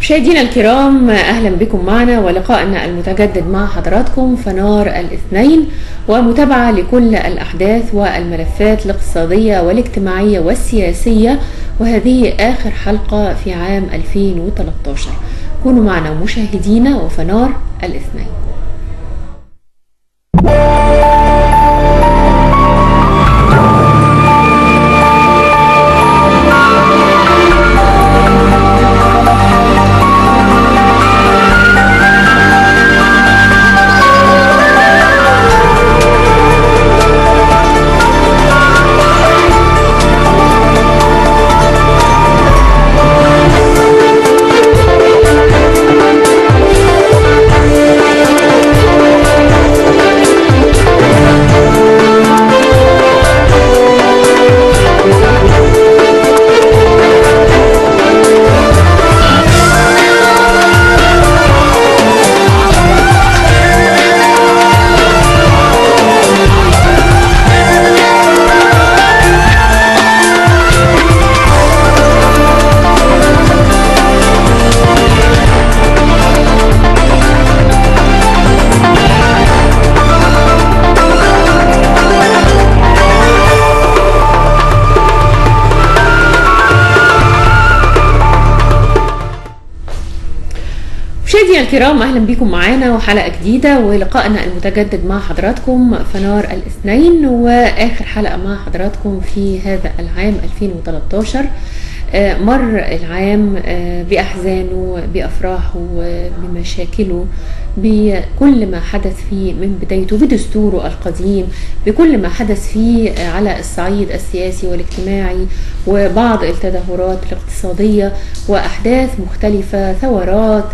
مشاهدينا الكرام، أهلا بكم معنا ولقائنا المتجدد مع حضراتكم فنار الاثنين، ومتابعة لكل الأحداث والملفات الاقتصادية والاجتماعية والسياسية، وهذه آخر حلقة في عام 2013. كونوا معنا مشاهدينا وفنار الاثنين. مشاهدينا الكرام، اهلا بكم معانا وحلقه جديده ولقائنا المتجدد مع حضراتكم فنار الاثنين، واخر حلقه مع حضراتكم في هذا العام 2013. مر العام باحزانه، بافراحه، بمشاكله، بكل ما حدث فيه من بدايته، بدستوره القديم، بكل ما حدث فيه على الصعيد السياسي والاجتماعي، وبعض التدهورات الاقتصاديه واحداث مختلفه، ثورات.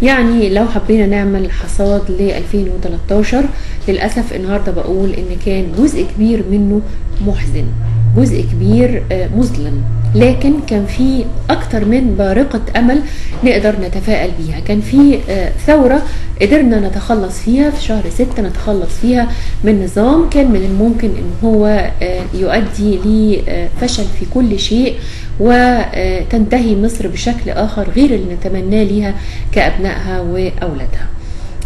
يعني لو حبينا نعمل حصاد ل 2013، للأسف النهاردة بقول إن كان جزء كبير منه محزن، جزء كبير مظلم، لكن كان في أكتر من بارقة أمل نقدر نتفائل بيها. كان في ثورة قدرنا نتخلص فيها في شهر 6، نتخلص فيها من نظام كان من الممكن إن هو يؤدي لفشل في كل شيء، وتنتهي مصر بشكل آخر غير اللي نتمناه ليها كأبنائها وأولادها.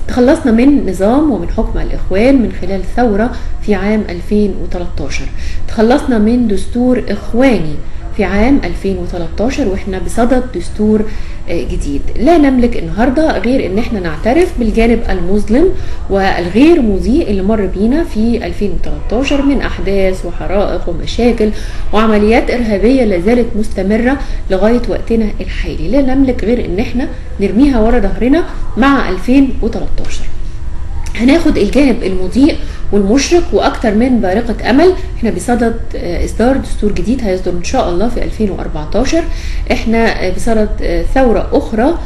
تخلصنا من نظام ومن حكم الإخوان من خلال ثورة في عام 2013. تخلصنا من دستور إخواني في عام 2013، واحنا بصدد دستور جديد. لا نملك النهاردة غير ان احنا نعترف بالجانب المظلم والغير مضيء اللي مر بينا في 2013 من احداث وحرائق ومشاكل وعمليات ارهابية لازالت مستمرة لغاية وقتنا الحالي. لا نملك غير ان احنا نرميها ورا ظهرنا مع 2013. هناخد الجانب المضيء والمشرق واكتر من بارقة امل. احنا بصدد اصدار دستور جديد هيصدر ان شاء الله في 2014. احنا بصدد ثورة اخرى،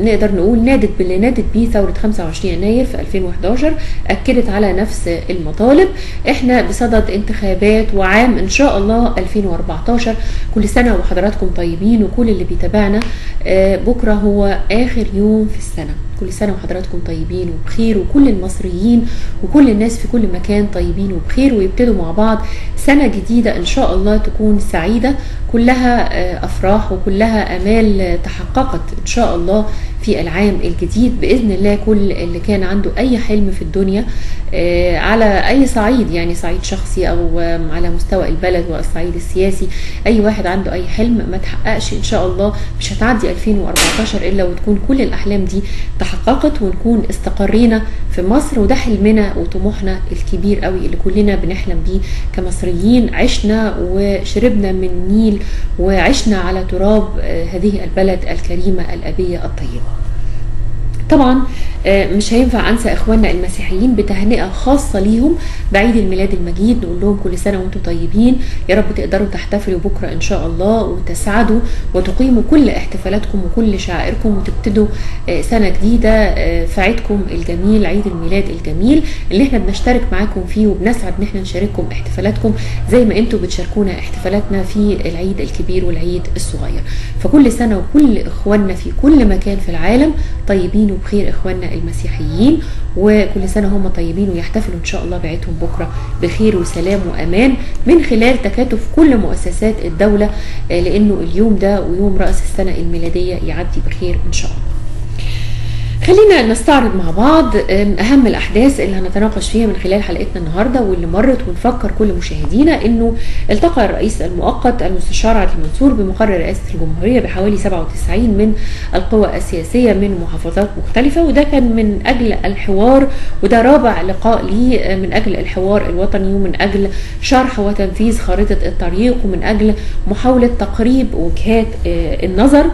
نقدر نقول نادت باللي نادت بيه ثورة 25 يناير في 2011، اكدت على نفس المطالب. احنا بصدد انتخابات وعام ان شاء الله 2014. كل سنة وحضراتكم طيبين، وكل اللي بيتابعنا بكرة هو اخر يوم في السنة. كل سنة وحضراتكم طيبين وبخير، وكل المصريين وكل الناس في كل مكان طيبين وبخير، ويبتدوا مع بعض سنة جديدة إن شاء الله تكون سعيدة، كلها أفراح وكلها أمال تحققت إن شاء الله في العام الجديد بإذن الله. كل اللي كان عنده أي حلم في الدنيا على أي صعيد، يعني صعيد شخصي أو على مستوى البلد والصعيد السياسي، أي واحد عنده أي حلم ما تحققش إن شاء الله مش هتعدي 2014 إلا وتكون كل الأحلام دي تحققت، ونكون استقرينا في مصر. وده حلمنا وطموحنا الكبير قوي اللي كلنا بنحلم بيه كمصريين. عشنا وشربنا من النيل وعشنا على تراب هذه البلد الكريمة الأبية الطيبة. طبعا مش هينفع انسى اخواننا المسيحيين بتهنئه خاصه ليهم بعيد الميلاد المجيد. نقول لهم كل سنه وانتم طيبين، يا رب تقدروا تحتفلوا بكره ان شاء الله وتسعدوا وتقيموا كل احتفالاتكم وكل شعائركم، وتبتدوا سنه جديده في عيدكم الجميل، عيد الميلاد الجميل اللي احنا بنشترك معاكم فيه، وبنسعد ان احنا نشارككم احتفالاتكم زي ما انتم بتشاركونا احتفالاتنا في العيد الكبير والعيد الصغير. فكل سنه وكل اخواننا في كل مكان في العالم طيبين وبخير، اخواننا اخواننا المسيحيين، وكل سنه هم طيبين ويحتفلوا ان شاء الله بعيدهم بكره بخير وسلام وامان من خلال تكاتف كل مؤسسات الدوله، لانه اليوم ده ويوم راس السنه الميلاديه يعدي بخير ان شاء الله. خلينا نستعرض مع بعض اهم الاحداث اللي هنتناقش فيها من خلال حلقتنا النهارده واللي مرت، ونفكر كل مشاهدينا انه التقى الرئيس المؤقت المستشار عدلي منصور بمقر رئاسه الجمهوريه بحوالي 97 من القوى السياسيه من محافظات مختلفه، وده كان من اجل الحوار، وده رابع لقاء ليه من اجل الحوار الوطني ومن اجل شرح وتنفيذ خارطه الطريق ومن اجل محاوله تقريب وجهات النظر.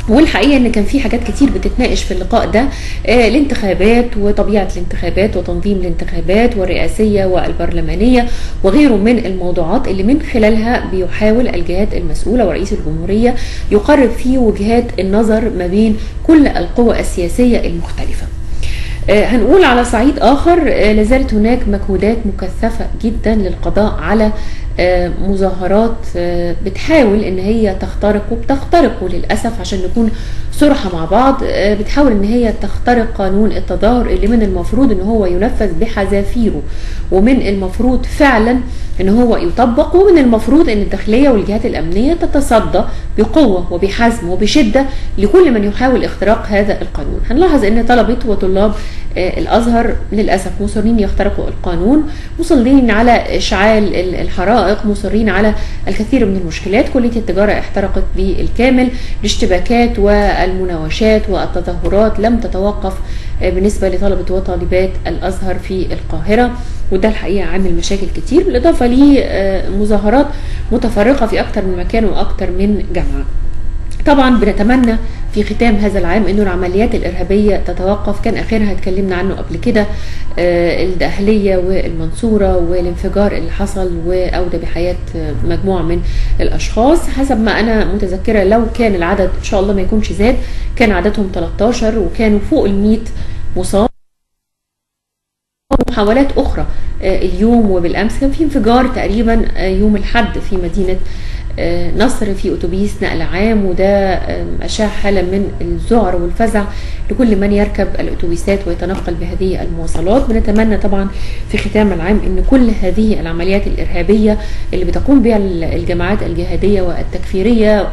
والحقيقه ان كان في حاجات كتير بتتناقش في اللقاء ده، الانتخابات وطبيعه الانتخابات وتنظيم الانتخابات والرئاسيه والبرلمانيه وغيره من الموضوعات اللي من خلالها بيحاول الجهات المسؤوله ورئيس الجمهوريه يقرب فيه وجهات النظر ما بين كل القوى السياسيه المختلفه. هنقول على صعيد آخر لازالت هناك مجهودات مكثفة جدا للقضاء على مظاهرات بتحاول ان هي بتخترق للأسف عشان نكون صراحة مع بعض، بتحاول ان هي تخترق قانون التظاهر اللي من المفروض ان هو ينفذ بحذافيره، ومن المفروض فعلا ان هو يطبق، ومن المفروض ان الداخلية والجهات الامنية تتصدى بقوة وبحزم وبشدة لكل من يحاول اختراق هذا القانون. هنلاحظ ان طلبة وطلاب الازهر للاسف مصرين يخترقوا القانون، مصرين على اشعال الحرائق، مصرين على الكثير من المشكلات. كلية التجارة احترقت بالكامل، الاشتباكات والمناوشات والتظاهرات لم تتوقف بالنسبة لطلبة وطالبات الازهر في القاهرة، وده الحقيقة عامل مشاكل كتير، بالاضافة لمظاهرات متفرقة في اكتر من مكان واكتر من جامعة. طبعا بنتمنى في ختام هذا العام انه العمليات الارهابيه تتوقف، كان اخرها اتكلمنا عنه قبل كده الدقهليه والمنصوره والانفجار اللي حصل واودى بحياه مجموعه من الاشخاص. حسب ما انا متذكره لو كان العدد ان شاء الله ما يكونش زاد، كان عددهم 13 وكانوا فوق ال100 مصاب. محاولات اخرى اليوم وبالامس كان في انفجار تقريبا يوم الاحد في مدينه نصر في اتوبيس نقل عام، وده اشاع حاله من الذعر والفزع لكل من يركب الاتوبيسات ويتنقل بهذه المواصلات. بنتمنى طبعا في ختام العام ان كل هذه العمليات الارهابيه اللي بتقوم بها الجماعات الجهاديه والتكفيريه،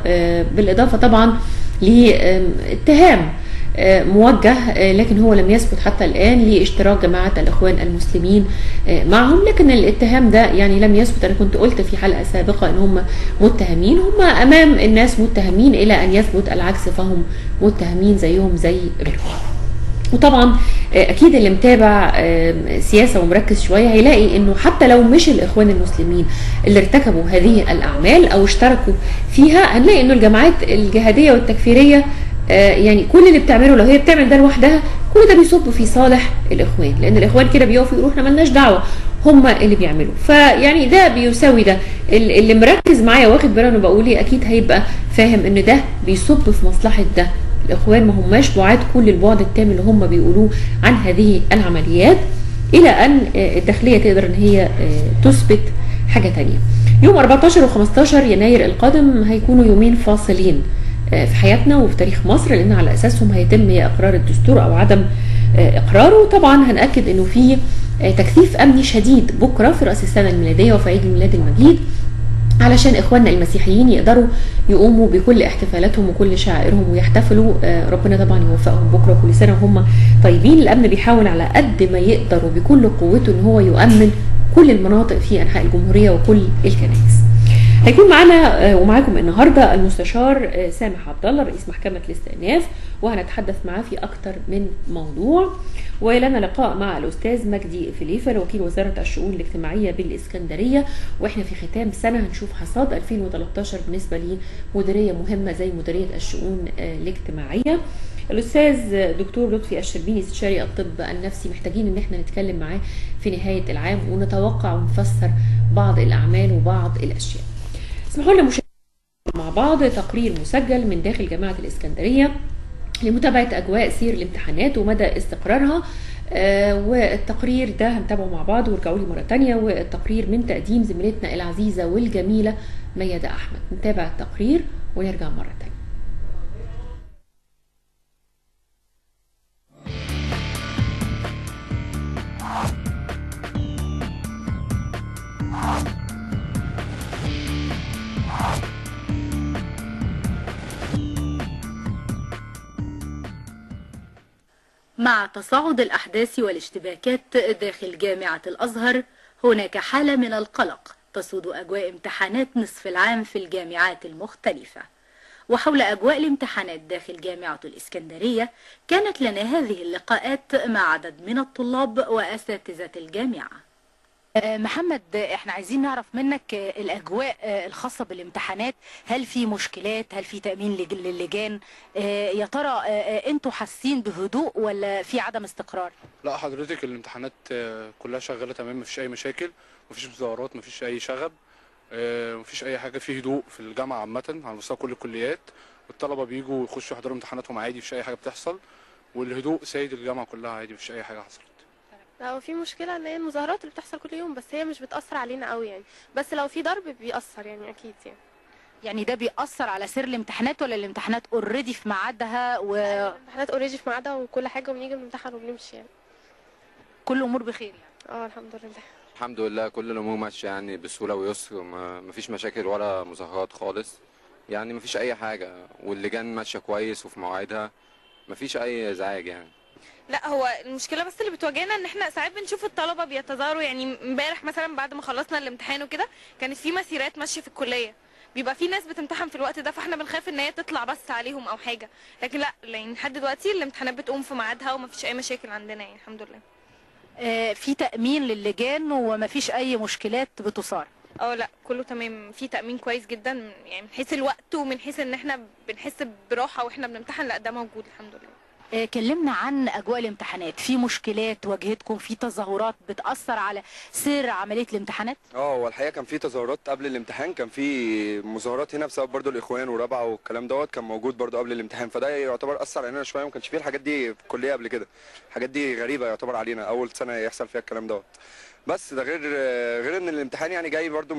بالاضافه طبعا لاتهام موجه لكن هو لم يثبت حتى الآن لاشتراك جماعة الإخوان المسلمين معهم، لكن الاتهام ده يعني لم يثبت. أنا كنت قلت في حلقة سابقة أن هم متهمين، هم أمام الناس متهمين إلى أن يثبت العكس، فهم متهمين زيهم زي غيرهم. وطبعا اكيد اللي متابع سياسه ومركز شويه هيلاقي انه حتى لو مش الاخوان المسلمين اللي ارتكبوا هذه الاعمال او اشتركوا فيها، هنلاقي انه الجماعات الجهاديه والتكفيريه يعني كل اللي بتعمله لو هي بتعمل ده لوحدها كل ده بيصب في صالح الاخوان، لان الاخوان كده بيقفوا يقولوا احنا مالناش دعوه، هم اللي بيعملوا. فيعني ده بيساوي ده، اللي مركز معايا واخد باله انا بقول ايه اكيد هيبقى فاهم ان ده بيصب في مصلحه ده. الاخوان ما هماش بعاد كل البعد التام اللي هم بيقولوه عن هذه العمليات، الى ان الداخليه تقدر ان هي تثبت حاجه تانية. يوم 14 و15 يناير القادم هيكونوا يومين فاصلين في حياتنا وفي تاريخ مصر، لان على اساسهم هيتم اقرار الدستور او عدم اقراره. طبعا هنأكد انه في تكثيف امني شديد بكره في راس السنه الميلاديه وفي عيد الميلاد المجيد، علشان اخواننا المسيحيين يقدروا يقوموا بكل احتفالاتهم وكل شعائرهم ويحتفلوا. ربنا طبعا يوفقهم بكره، كل سنه وهم طيبين. الامن بيحاول على قد ما يقدر وبكل قوته ان هو يؤمن كل المناطق في انحاء الجمهوريه وكل الكنائس. هيكون معنا ومعاكم النهارده المستشار سامح عبد الله رئيس محكمه الاستئناف، وهنتحدث معاه في اكثر من موضوع. ولنا لقاء مع الاستاذ مجدي فليفل وكيل وزاره الشؤون الاجتماعيه بالاسكندريه، واحنا في ختام سنه هنشوف حصاد 2013 بالنسبه لمديريه مهمه زي مديريه الشؤون الاجتماعيه. الاستاذ دكتور لطفي الشربيني استشاري الطب النفسي، محتاجين ان احنا نتكلم معاه في نهايه العام ونتوقع ونفسر بعض الاعمال وبعض الاشياء. اسمحوا لنا مع بعض تقرير مسجل من داخل جامعة الإسكندرية لمتابعة أجواء سير الامتحانات ومدى استقرارها، والتقرير ده هنتابعه مع بعض وارجعوا لي مرة تانية. والتقرير من تقديم زميلتنا العزيزة والجميلة ميادة أحمد. نتابع التقرير ونرجع مرة تانية. مع تصاعد الأحداث والاشتباكات داخل جامعة الأزهر، هناك حالة من القلق تسود أجواء امتحانات نصف العام في الجامعات المختلفة. وحول أجواء الامتحانات داخل جامعة الإسكندرية، كانت لنا هذه اللقاءات مع عدد من الطلاب وأساتذة الجامعة. محمد، احنا عايزين نعرف منك الأجواء الخاصة بالامتحانات. هل في مشكلات؟ هل في تأمين للجان؟ يا ترى انتوا حاسين بهدوء ولا في عدم استقرار؟ لا حضرتك، الامتحانات كلها شغاله تمام، مفيش اي مشاكل، مفيش مظاهرات، مفيش اي شغب، مفيش اي حاجه، في هدوء في الجامعه عامه على مستوى كل الكليات. الطلبه بيجوا يخشوا يحضروا امتحاناتهم عادي، مفيش اي حاجه بتحصل، والهدوء سيد الجامعه كلها عادي، مفيش اي حاجه حصلت. هو في مشكلة ان هي المظاهرات اللي بتحصل كل يوم، بس هي مش بتأثر علينا قوي يعني، بس لو في ضرب بيأثر يعني اكيد يعني. يعني ده بيأثر على سير الامتحانات ولا الامتحانات اوريدي في ميعادها الامتحانات اوريدي في ميعادها وكل حاجة، وبنيجي بنمتحن وبنمشي يعني. كل امور بخير يعني؟ الحمد لله. الحمد لله، كل الامور ماشيه يعني بسهوله ويسر، مفيش مشاكل ولا مظاهرات خالص، يعني مفيش اي حاجه، واللجان ماشيه كويس وفي مواعيدها، مفيش اي ازعاج يعني. لا، هو المشكله بس اللي بتواجهنا ان احنا ساعات بنشوف الطلبه بيتظاهروا. يعني امبارح مثلا بعد ما خلصنا الامتحان وكده كانت في مسيرات ماشيه في الكليه، بيبقى في ناس بتمتحن في الوقت ده، فاحنا بنخاف ان هي تطلع بس عليهم او حاجه. لكن لا، يعني لحد دلوقتي الامتحانات بتقوم في ميعادها ومفيش اي مشاكل عندنا يعني، الحمد لله. في تأمين للجان ومفيش اي مشكلات بتصار؟ لا، كله تمام، في تأمين كويس جدا يعني من حيث الوقت ومن حيث ان احنا بنحس براحه واحنا بنمتحن. لا، ده موجود الحمد لله. كلمنا عن اجواء الامتحانات. في مشكلات واجهتكم؟ في تظاهرات بتأثر على سير عملية الامتحانات؟ هو الحقيقه كان في تظاهرات قبل الامتحان، كان في مظاهرات هنا بسبب برضو الاخوان ورابعه والكلام دوت، كان موجود برضو قبل الامتحان، فده يعتبر اثر علينا شويه. ما كانش فيه الحاجات دي في الكليه قبل كده، الحاجات دي غريبه يعتبر علينا، اول سنه يحصل فيها الكلام دوت. بس ده غير ان الامتحان يعني جاي برضو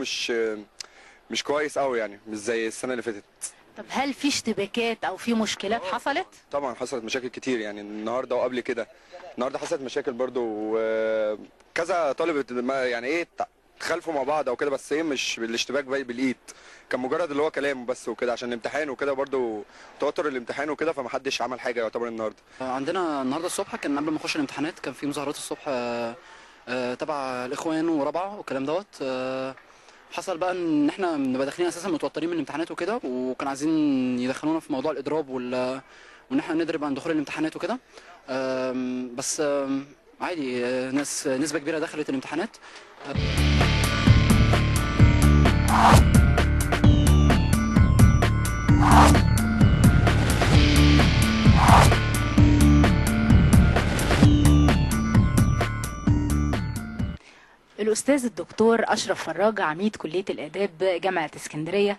مش كويس قوي يعني، مش زي السنه اللي فاتت. طب هل في اشتباكات او في مشكلات حصلت؟ طبعا حصلت مشاكل كتير يعني النهارده وقبل كده. النهارده حصلت مشاكل برضو، كذا طالب يعني ايه تخالفوا مع بعض او كده، بس ايه مش بالاشتباك بالايد، كان مجرد اللي هو كلام بس وكده، عشان الامتحان وكده برضو توتر الامتحان وكده، فمحدش عمل حاجه يعتبر النهارده. عندنا النهارده الصبح كان قبل ما نخش الامتحانات كان في مظاهرات الصبح تبع الاخوان ورابعه والكلام دوت. حصل بقى ان احنا بنبقى داخلين اساسا متوترين من الامتحانات وكده، وكان عايزين يدخلونا في موضوع الاضراب وان احنا نضرب عن دخول الامتحانات وكده. بس عادي، نسبه كبيره دخلت الامتحانات. الأستاذ الدكتور أشرف فراج، عميد كلية الآداب جامعة اسكندرية،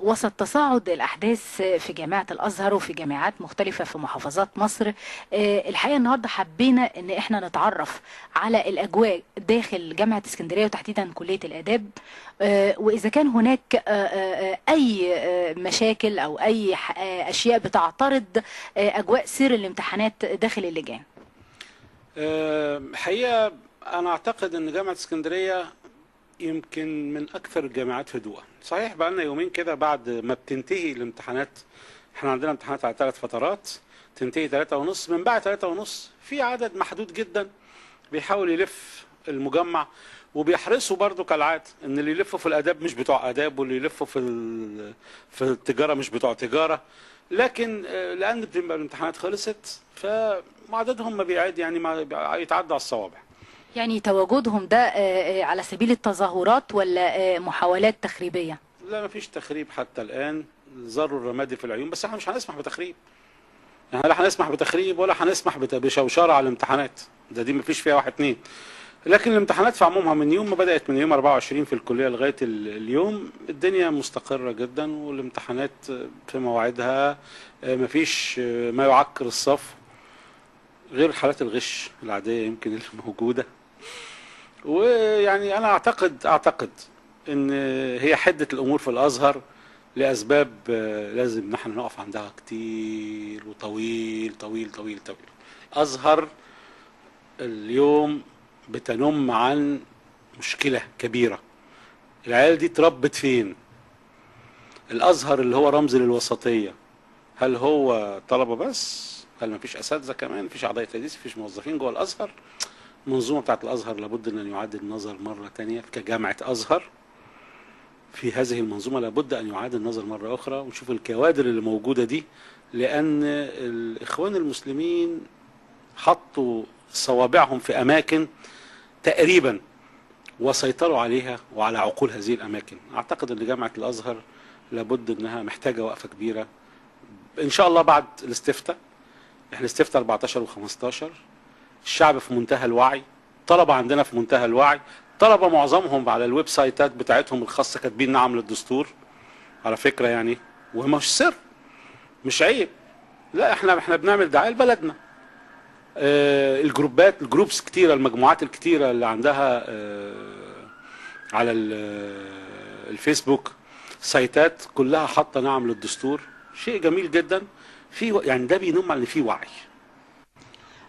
وسط تصاعد الأحداث في جامعة الأزهر وفي جامعات مختلفة في محافظات مصر، الحقيقة النهاردة حبينا إن إحنا نتعرف على الأجواء داخل جامعة اسكندرية وتحديدا كلية الآداب، وإذا كان هناك أي مشاكل أو أي أشياء بتعترض أجواء سير الامتحانات داخل اللجان. حقيقة أنا أعتقد أن جامعة اسكندرية يمكن من أكثر الجامعات هدوءا. صحيح بقى لنا يومين كده بعد ما بتنتهي الامتحانات، احنا عندنا امتحانات على 3 فترات، تنتهي 3:30، من بعد 3:30 في عدد محدود جدا بيحاول يلف المجمع، وبيحرصوا برضو كالعادة ان اللي يلفوا في الآداب مش بتوع آداب، واللي يلفوا في التجارة مش بتوع تجارة. لكن لأن بتبقى الامتحانات خلصت فعددهم ما بيعد يعني ما يتعدى على الصوابع. يعني تواجدهم ده على سبيل التظاهرات ولا محاولات تخريبية؟ لا، ما فيش تخريب حتى الآن، زاروا الرمادي في العيون، بس احنا مش هنسمح بتخريب. يعني لا هنسمح بتخريب ولا هنسمح بشوشرة على الامتحانات، دي ما فيش فيها 1 2. لكن الامتحانات في عمومها من يوم ما بدأت، من يوم 24 في الكلية لغاية اليوم، الدنيا مستقرة جدا، والامتحانات في مواعيدها، ما فيش ما يعكر الصف غير حالات الغش العادية يمكن اللي موجودة. ويعني أنا أعتقد إن هي حدة الأمور في الأزهر لأسباب لازم نحن نقف عندها كتير وطويل طويل طويل طويل. الأزهر اليوم بتنم عن مشكلة كبيرة. العيال دي اتربت فين؟ الأزهر اللي هو رمز للوسطية، هل هو طلبة بس هل ما فيش اساتذه كمان؟ مفيش اعضاء تدريس؟ مفيش موظفين جوه الازهر؟ المنظومه بتاعت الازهر لابد ان يعاد النظر مره ثانيه كجامعه ازهر. في هذه المنظومه لابد ان يعاد النظر مره اخرى، ونشوف الكوادر اللي موجوده دي، لان الاخوان المسلمين حطوا صوابعهم في اماكن تقريبا وسيطروا عليها وعلى عقول هذه الاماكن. اعتقد ان جامعه الازهر لابد انها محتاجه وقفه كبيره ان شاء الله بعد الاستفتاء. احنا الاستفتاء 14 و15، الشعب في منتهى الوعي، طلبه عندنا في منتهى الوعي، طلبه معظمهم على الويب سايتات بتاعتهم الخاصه كاتبين نعم للدستور على فكره يعني، ومش سر مش عيب، لا احنا بنعمل دعايه لبلدنا. الجروبس كتيره، المجموعات الكتيره اللي عندها على الفيسبوك سايتات كلها حاطه نعم للدستور، شيء جميل جدا. في يعني ده بينم على ان في وعي.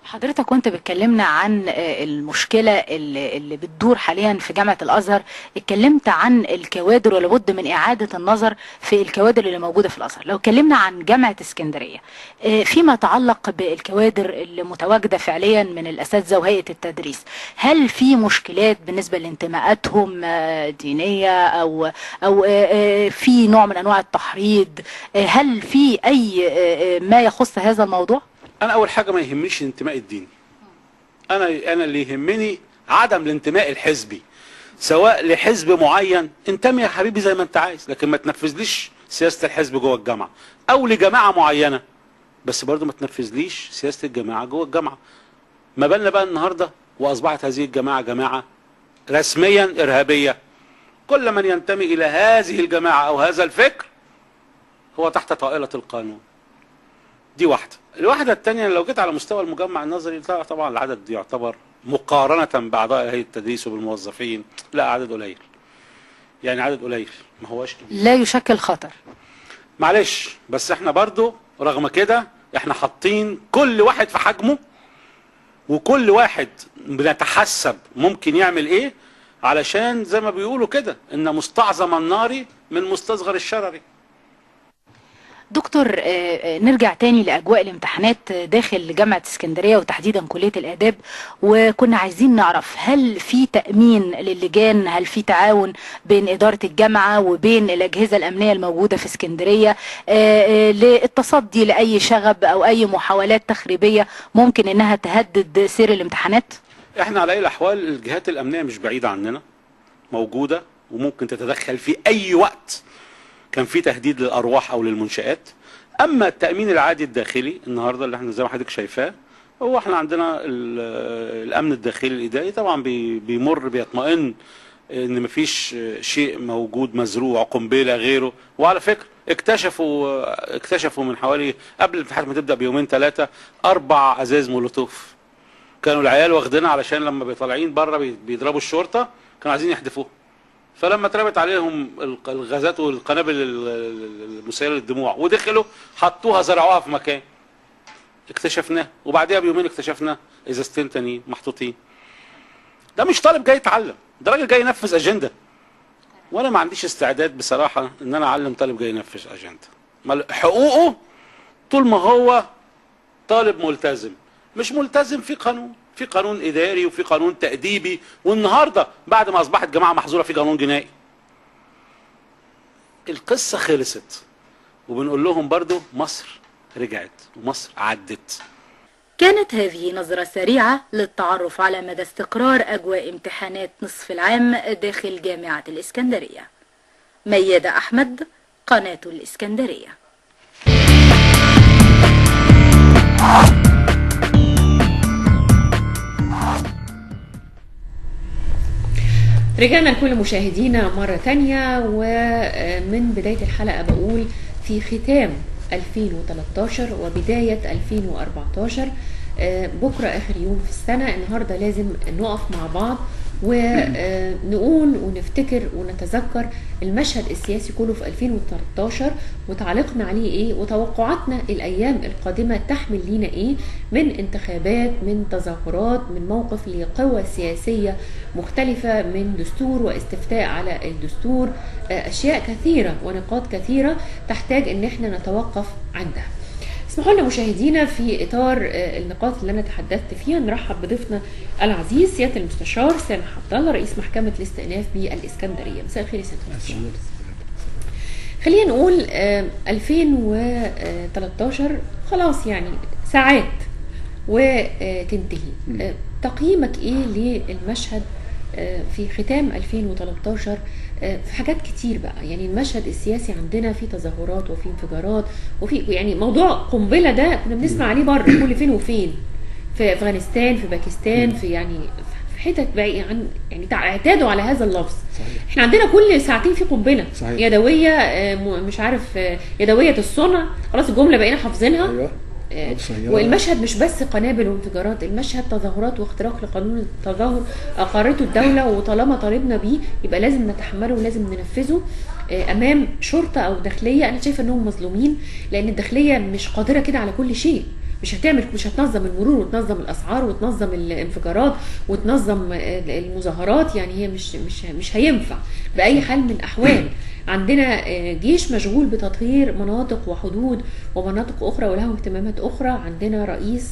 حضرتك كنت بتكلمنا عن المشكلة اللي بتدور حاليا في جامعة الأزهر، اتكلمت عن الكوادر ولابد من إعادة النظر في الكوادر اللي موجودة في الأزهر. لو اتكلمنا عن جامعة اسكندرية فيما يتعلق بالكوادر اللي متواجدة فعليا من الأساتذة وهيئة التدريس، هل في مشكلات بالنسبة لانتماءاتهم دينية أو في نوع من أنواع التحريض؟ هل في أي ما يخص هذا الموضوع؟ انا اول حاجه ما يهمنيش الانتماء الديني، انا اللي يهمني عدم الانتماء الحزبي. سواء لحزب معين انتمي يا حبيبي زي ما انت عايز، لكن ما تنفذليش سياسه الحزب جوه الجامعه، او لجماعه معينه بس برضو ما تنفذليش سياسه الجماعه جوه الجامعه. ما بالنا بقى النهارده واصبحت هذه الجماعه جماعه رسميا ارهابيه، كل من ينتمي الى هذه الجماعه او هذا الفكر هو تحت طائله القانون. دي واحده. الواحدة الثانية لو جيت على مستوى المجمع النظري طبعا العدد يعتبر مقارنة بأعضاء هيئة التدريس وبالموظفين لا عدد قليل. يعني عدد قليل ما هوش كبير. لا يشكل خطر. معلش بس احنا برضو رغم كده احنا حاطين كل واحد في حجمه، وكل واحد بنتحسب ممكن يعمل ايه، علشان زي ما بيقولوا كده ان مستعظم النار من مستصغر الشرر. دكتور نرجع تاني لأجواء الامتحانات داخل جامعة اسكندرية وتحديدا كلية الآداب، وكنا عايزين نعرف هل في تأمين للجان، هل في تعاون بين إدارة الجامعة وبين الأجهزة الأمنية الموجودة في اسكندرية للتصدي لأي شغب أو أي محاولات تخريبية ممكن إنها تهدد سير الامتحانات؟ احنا على أي الأحوال الجهات الأمنية مش بعيدة عننا، موجودة وممكن تتدخل في أي وقت كان في تهديد للارواح او للمنشآت. اما التامين العادي الداخلي النهارده اللي احنا زي ما حضرتك شايفاه، هو احنا عندنا الامن الداخلي الاداري طبعا بيطمئن ان مفيش شيء موجود مزروع قنبله غيره. وعلى فكره اكتشفوا من حوالي قبل الامتحانات ما تبدا بيومين ثلاثه 4 ازاز مولوتوف كانوا العيال واخدينها علشان لما بيطلعين بره بيضربوا الشرطه كانوا عايزين يحدفوها، فلما اترمت عليهم الغازات والقنابل المسيله للدموع ودخلوا حطوها زرعوها في مكان اكتشفناه، وبعدها بيومين اكتشفنا ازازتين تانيين محطوطين. ده مش طالب جاي يتعلم، ده راجل جاي ينفذ اجنده، وانا ما عنديش استعداد بصراحه ان انا اعلم طالب جاي ينفذ اجنده. حقوقه طول ما هو طالب ملتزم، مش ملتزم في قانون، في قانون اداري وفي قانون تأديبي، والنهارده بعد ما اصبحت جماعه محظوره في قانون جنائي. القصه خلصت، وبنقول لهم برضو مصر رجعت ومصر عدت. كانت هذه نظرة سريعة للتعرف على مدى استقرار أجواء امتحانات نصف العام داخل جامعة الإسكندرية. ميادة أحمد، قناة الإسكندرية. رجعنا لكل مشاهدينا مرة تانية، ومن بداية الحلقة بقول في ختام 2013 وبداية 2014 بكرة آخر يوم في السنة، النهاردة لازم نقف مع بعض ونقول ونفتكر ونتذكر المشهد السياسي كله في 2013 وتعليقنا عليه ايه، وتوقعاتنا الايام القادمة تحمل لينا ايه من انتخابات، من تظاهرات، من موقف لقوى سياسية مختلفة، من دستور واستفتاء على الدستور، اشياء كثيرة ونقاط كثيرة تحتاج ان احنا نتوقف عندها. اسمحوا لنا مشاهدينا في اطار النقاط اللي انا تحدثت فيها نرحب بضيفنا العزيز سياده المستشار سامح عبد الله رئيس محكمه الاستئناف بالاسكندريه. مساء الخير يا سياده المستشار. خلينا نقول 2013 خلاص يعني ساعات وتنتهي. تقييمك ايه للمشهد في ختام 2013 في حاجات كتير بقى؟ يعني المشهد السياسي عندنا في تظاهرات وفي انفجارات وفي يعني موضوع قنبله ده كنا بنسمع عليه بره كل فين وفين، في افغانستان في باكستان في يعني في حتت بعيد عن يعني اعتادوا على هذا اللفظ. صحيح. احنا عندنا كل ساعتين في قنبله. صحيح. يدويه مش عارف يدويه الصنع، خلاص الجمله بقينا حافظينها. أيوة. والمشهد مش بس قنابل وانفجارات، المشهد تظاهرات واختراق لقانون التظاهر اقرته الدوله، وطالما طالبنا بيه يبقى لازم نتحمله ولازم ننفذه امام شرطه او داخليه. انا شايفه انهم مظلومين لان الداخليه مش قادره كده على كل شيء، مش هتنظم المرور وتنظم الاسعار وتنظم الانفجارات وتنظم المظاهرات، يعني هي مش هينفع باي حال من الاحوال. عندنا جيش مشغول بتطهير مناطق وحدود ومناطق اخرى وله اهتمامات اخرى، عندنا رئيس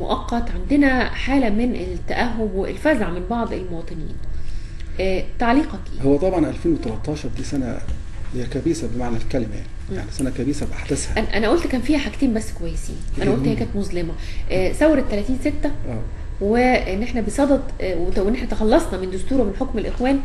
مؤقت، عندنا حاله من التاهب والفزع من بعض المواطنين. تعليقك ايه؟ هو طبعا 2013 دي سنه هي كبيسه بمعنى الكلمه، يعني سنه كبيسه باحداثها. انا قلت كان فيها حاجتين بس كويسين، انا قلت هي كانت مظلمه، ثوره 30/6 وان احنا بصدد وان احنا تخلصنا من دستور ومن حكم الاخوان،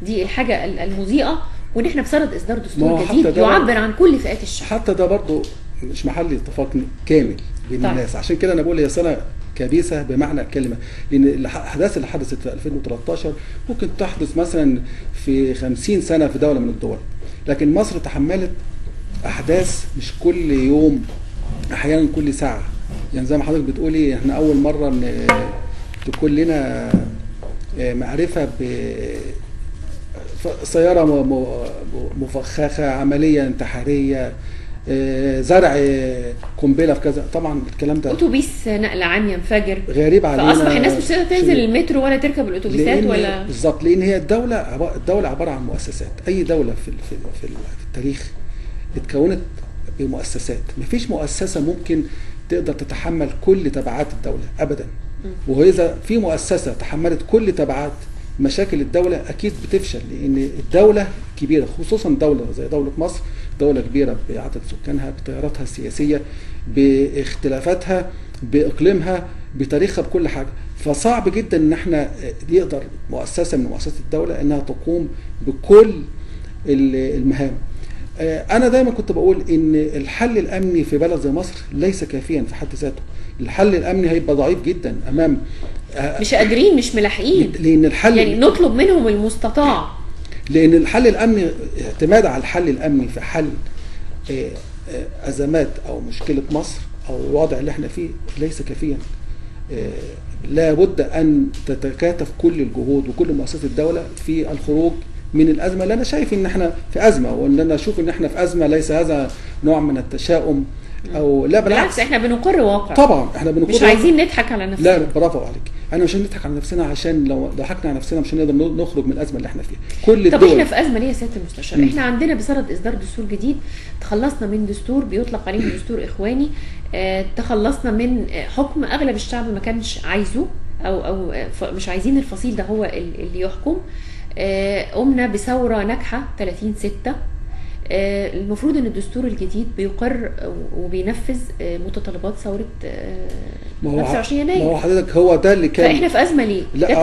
دي الحاجه المذيعه، وان احنا بصدد اصدار دستور جديد يعبر عن كل فئات الشعب. حتى ده برضه مش محل اتفاق كامل بين الناس، عشان كده انا بقول هي سنه كبيسه بمعنى الكلمه، لان الاحداث اللي حدثت في 2013 ممكن تحدث مثلا في 50 سنه في دوله من الدول، لكن مصر تحملت احداث مش كل يوم، احيانا كل ساعه. يعني زي ما حضرتك بتقولي احنا اول مره تكون لنا معرفه سيارة مفخخة، عملية انتحارية، زرع قنبلة في كذا. طبعا الكلام ده اتوبيس نقل عام ينفجر غريب علينا، فاصبح الناس مش قادرة تنزل المترو ولا تركب الاتوبيسات ولا بالظبط، لان هي الدولة عبارة عن مؤسسات. اي دولة في التاريخ اتكونت بمؤسسات، مفيش مؤسسة ممكن تقدر تتحمل كل تبعات الدولة ابدا. واذا في مؤسسة تحملت كل تبعات مشاكل الدولة أكيد بتفشل، لأن الدولة كبيرة، خصوصا دولة زي دولة مصر، دولة كبيرة بعدد سكانها، بتياراتها السياسية، باختلافاتها، بإقليمها، بتاريخها، بكل حاجة. فصعب جدا إن احنا يقدر مؤسسة من مؤسسات الدولة إنها تقوم بكل المهام. أنا دايما كنت بقول إن الحل الأمني في بلد زي مصر ليس كافيا في حد ذاته. الحل الأمني هيبقى ضعيف جدا أمام مش قادرين، مش ملاحقين، لان الحل يعني نطلب منهم المستطاع، لان الحل الامني اعتماد على الحل الامني في حل ازمات او مشكله مصر او الوضع اللي احنا فيه ليس كافيا. لا بد ان تتكاتف كل الجهود وكل مؤسسات الدوله في الخروج من الازمه اللي انا شايف ان احنا في ازمه، وان انا اشوف ان احنا في ازمه ليس هذا نوع من التشاؤم او لا، بالعكس احنا بنقر واقع. طبعا احنا بنقر، مش عايزين نضحك على نفسنا. لا برافو عليك، احنا مش هنضحك على نفسنا، عشان لو ضحكنا على نفسنا مش هنقدر نخرج من الازمه اللي احنا فيها. كل طب احنا في ازمه ليه يا سياده المستشار؟ احنا عندنا بصدد اصدار دستور جديد، تخلصنا من دستور بيطلق عليه دستور اخواني، تخلصنا من حكم اغلب الشعب ما كانش عايزه او مش عايزين الفصيل ده هو اللي يحكم. قمنا بثوره ناجحه 30/6. المفروض ان الدستور الجديد بيقر وبينفذ متطلبات ثوره 25 يناير. ما هو حضرتك هو ده اللي كان، فاحنا في ازمه ليه؟ لا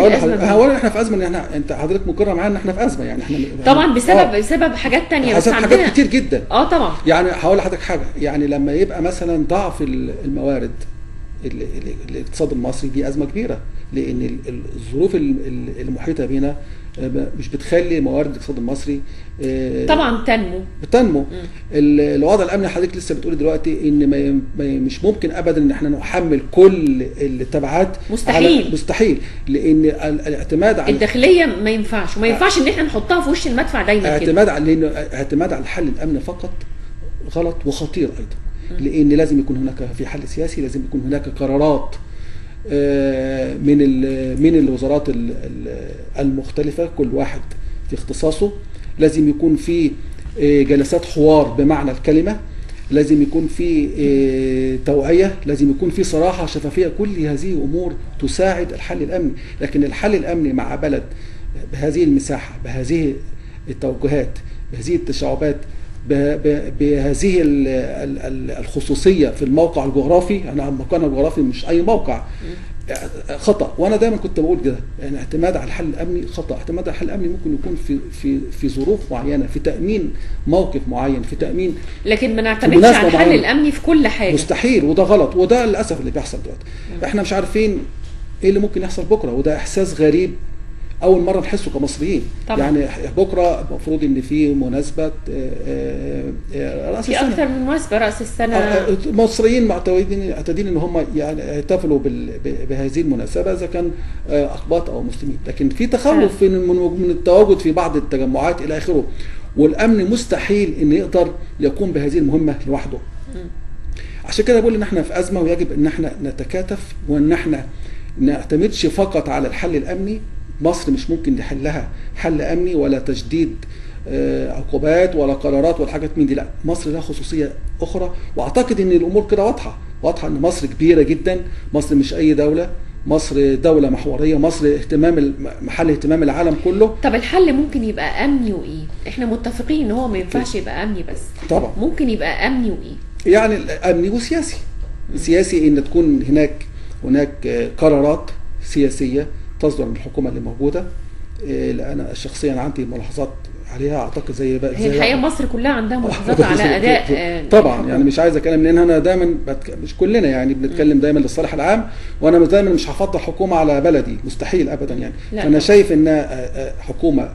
اولا احنا في ازمه، ان احنا انت حضرتك مقره معانا ان احنا في ازمه، يعني احنا طبعا بسبب حاجات ثانيه، بس عندنا حاجات كتير جدا. طبعا. يعني هقول لحضرتك حاجه، يعني لما يبقى مثلا ضعف الموارد الاقتصاد المصري، دي ازمه كبيره، لان الظروف المحيطه بينا مش بتخلي موارد الاقتصاد المصري طبعا بتنمو. الوضع الامني حضرتك لسه بتقولي دلوقتي ان مش ممكن ابدا ان احنا نحمل كل التبعات، مستحيل، لان الاعتماد على الداخليه ما ينفعش، وما ينفعش ان احنا نحطها في وش المدفع دايما. اعتماد على الحل الامني فقط غلط وخطير ايضا، لان لازم يكون هناك في حل سياسي، لازم يكون هناك قرارات من الوزارات المختلفة، كل واحد في اختصاصه، لازم يكون في جلسات حوار بمعنى الكلمة، لازم يكون في توعيه، لازم يكون في صراحه، شفافيه. كل هذه امور تساعد الحل الامني. لكن الحل الامني مع بلد بهذه المساحه، بهذه التوجهات، بهذه التشعبات، بهذه الخصوصيه في الموقع الجغرافي، انا موقعنا الجغرافي مش اي موقع، خطا. وانا دايما كنت بقول كده، يعني اعتماد على الحل الامني خطا. اعتماد على الحل الامني ممكن يكون في ظروف معينه، في تامين موقف معين، في تامين، لكن ما نعتمدش على الحل الامني في كل حاجه. مستحيل، وده غلط، وده للاسف اللي بيحصل دلوقتي. احنا مش عارفين ايه اللي ممكن يحصل بكره، وده احساس غريب اول مره نحسه كمصريين. طبعا. يعني بكره المفروض ان في مناسبه راس السنه، في اكثر من مناسبه راس السنه. المصريين معتادين ان هم يعني يحتفلوا بهذه المناسبه اذا كان اقباط او مسلمين، لكن في تخوف من التواجد في بعض التجمعات الى اخره، والامن مستحيل ان يقدر يقوم بهذه المهمه لوحده. عشان كده بقول ان احنا في ازمه، ويجب ان احنا نتكاتف، وان احنا ما نعتمدش فقط على الحل الامني. مصر مش ممكن نحلها حل امني ولا تجديد عقوبات ولا قرارات ولا حاجات من دي، لا. مصر لها خصوصيه اخرى، واعتقد ان الامور كده واضحه ان مصر كبيره جدا، مصر مش اي دوله، مصر دوله محوريه، مصر محل اهتمام العالم كله. طب الحل ممكن يبقى امني وايه؟ احنا متفقين ان هو ما ينفعش يبقى امني بس. طبعا. ممكن يبقى امني وايه؟ يعني امني وسياسي. سياسي ان تكون هناك قرارات سياسيه تصدر من الحكومه اللي موجوده. انا شخصيا عندي ملاحظات عليها، اعتقد زي هي الحقيقه مصر كلها عندها ملاحظات على اداء طبعا. يعني مش عايز اتكلم، لان انا دايما مش كلنا يعني بنتكلم دايما للصالح العام، وانا دايما مش هفضل حكومه على بلدي، مستحيل ابدا يعني. فانا شايف ان حكومه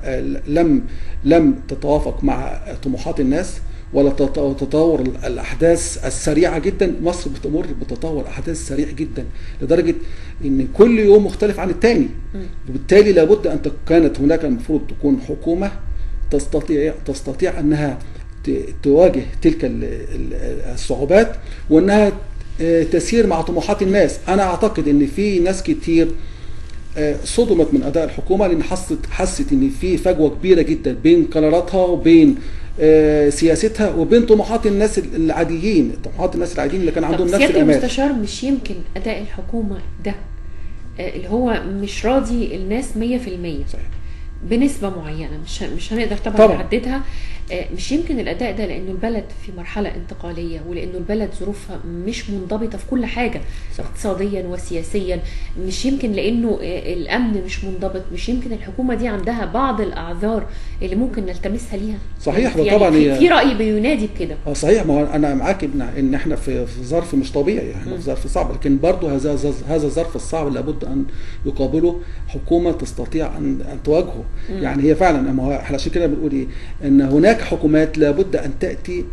لم تتوافق مع طموحات الناس ولا تطور الاحداث السريعه جدا. مصر بتمر بتطور احداث سريع جدا لدرجه ان كل يوم مختلف عن الثاني، وبالتالي لابد ان كانت هناك المفروض تكون حكومه تستطيع انها تواجه تلك الصعوبات، وانها تسير مع طموحات الناس. انا اعتقد ان في ناس كتير صدمت من اداء الحكومه، لان حست ان في فجوه كبيره جدا بين قراراتها وبين سياستها وبين طموحات الناس العاديين، اللي كان عندهم نفس الامال. سيادة المستشار، مش يمكن اداء الحكومه ده اللي هو مش راضي الناس 100%؟ صحيح. بنسبه معينه، مش هنقدر طبعا نحددها. مش يمكن الاداء ده لانه البلد في مرحله انتقاليه، ولانه البلد ظروفها مش منضبطه في كل حاجه اقتصاديا وسياسيا. مش يمكن لانه الامن مش منضبط. مش يمكن الحكومه دي عندها بعض الاعذار اللي ممكن نلتمسها ليها. صحيح. يعني طبعا في راي بينادي بكده. صحيح. ما هو انا معاك ان احنا في ظرف مش طبيعي، احنا في ظرف صعب، لكن برضه هذا الظرف الصعب لابد ان يقابله حكومه تستطيع ان تواجهه. يعني هي فعلا، احنا عشان كده بنقول ايه، ان هناك حكومات لابد ان تاتي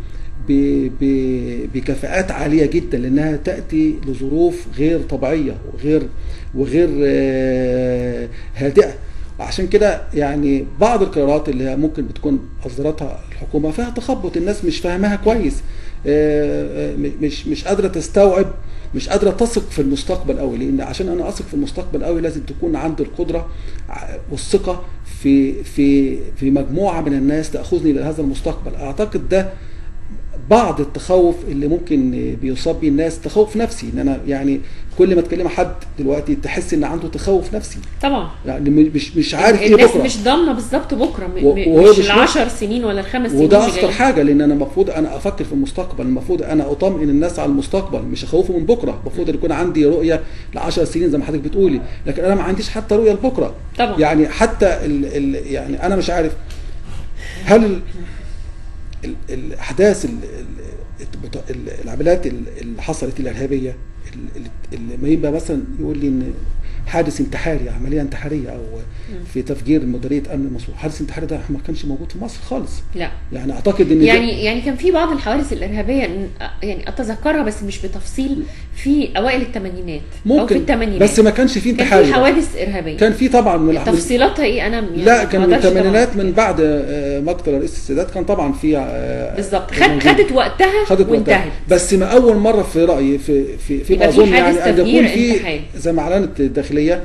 بكفاءات عاليه جدا، لانها تاتي لظروف غير طبيعيه وغير هادئه. وعشان كده يعني بعض القرارات اللي ممكن بتكون اصدرتها الحكومه فيها تخبط، الناس مش فاهماها كويس، مش قادره تستوعب، مش قادره تثق في المستقبل قوي. لان عشان انا اثق في المستقبل قوي لازم تكون عندي القدره والثقه في مجموعه من الناس تاخذني لهذا المستقبل. اعتقد ده بعض التخوف اللي ممكن بيصاب بيه الناس، تخوف نفسي، ان انا يعني كل ما اتكلم حد دلوقتي تحس ان عنده تخوف نفسي. طبعا. يعني مش عارف ايه الناس بكره، مش ضامنه بالظبط بكره، مش ال10 سنين ولا ال5 سنين. وده اخطر حاجه، لان انا المفروض انا افكر في المستقبل، المفروض انا اطمئن الناس على المستقبل، مش اخوفه من بكره. المفروض يكون عندي رؤيه ل10 سنين زي ما حضرتك بتقولي، لكن انا ما عنديش حتى رؤيه لبكره. طبعا. يعني حتى يعني انا مش عارف هل الاحداث العمليات اللي حصلت الارهابيه، اللي ما يبقى مثلا يقول لي ان حادث انتحاري، عمليه انتحاريه، او في تفجير مديريه امن المصور، حادث انتحاري ده ما كانش موجود في مصر خالص. لا. يعني اعتقد ان يعني كان في بعض الحوادث الارهابيه يعني اتذكرها بس مش بتفصيل في اوائل الثمانينات او في الثمانينات، بس ما كانش في انتحاري. كان في حوادث ارهابيه، كان في طبعا تفصيلاتها ايه انا يعني لا، كان من الثمانينات من بعد مقتل رئيس السادات، كان طبعا في بالظبط خدت وقتها وانتهت. بس ما اول مره في رايي في اظن يعني ان يكون في زي ما اعلنت الداخليه الداخليه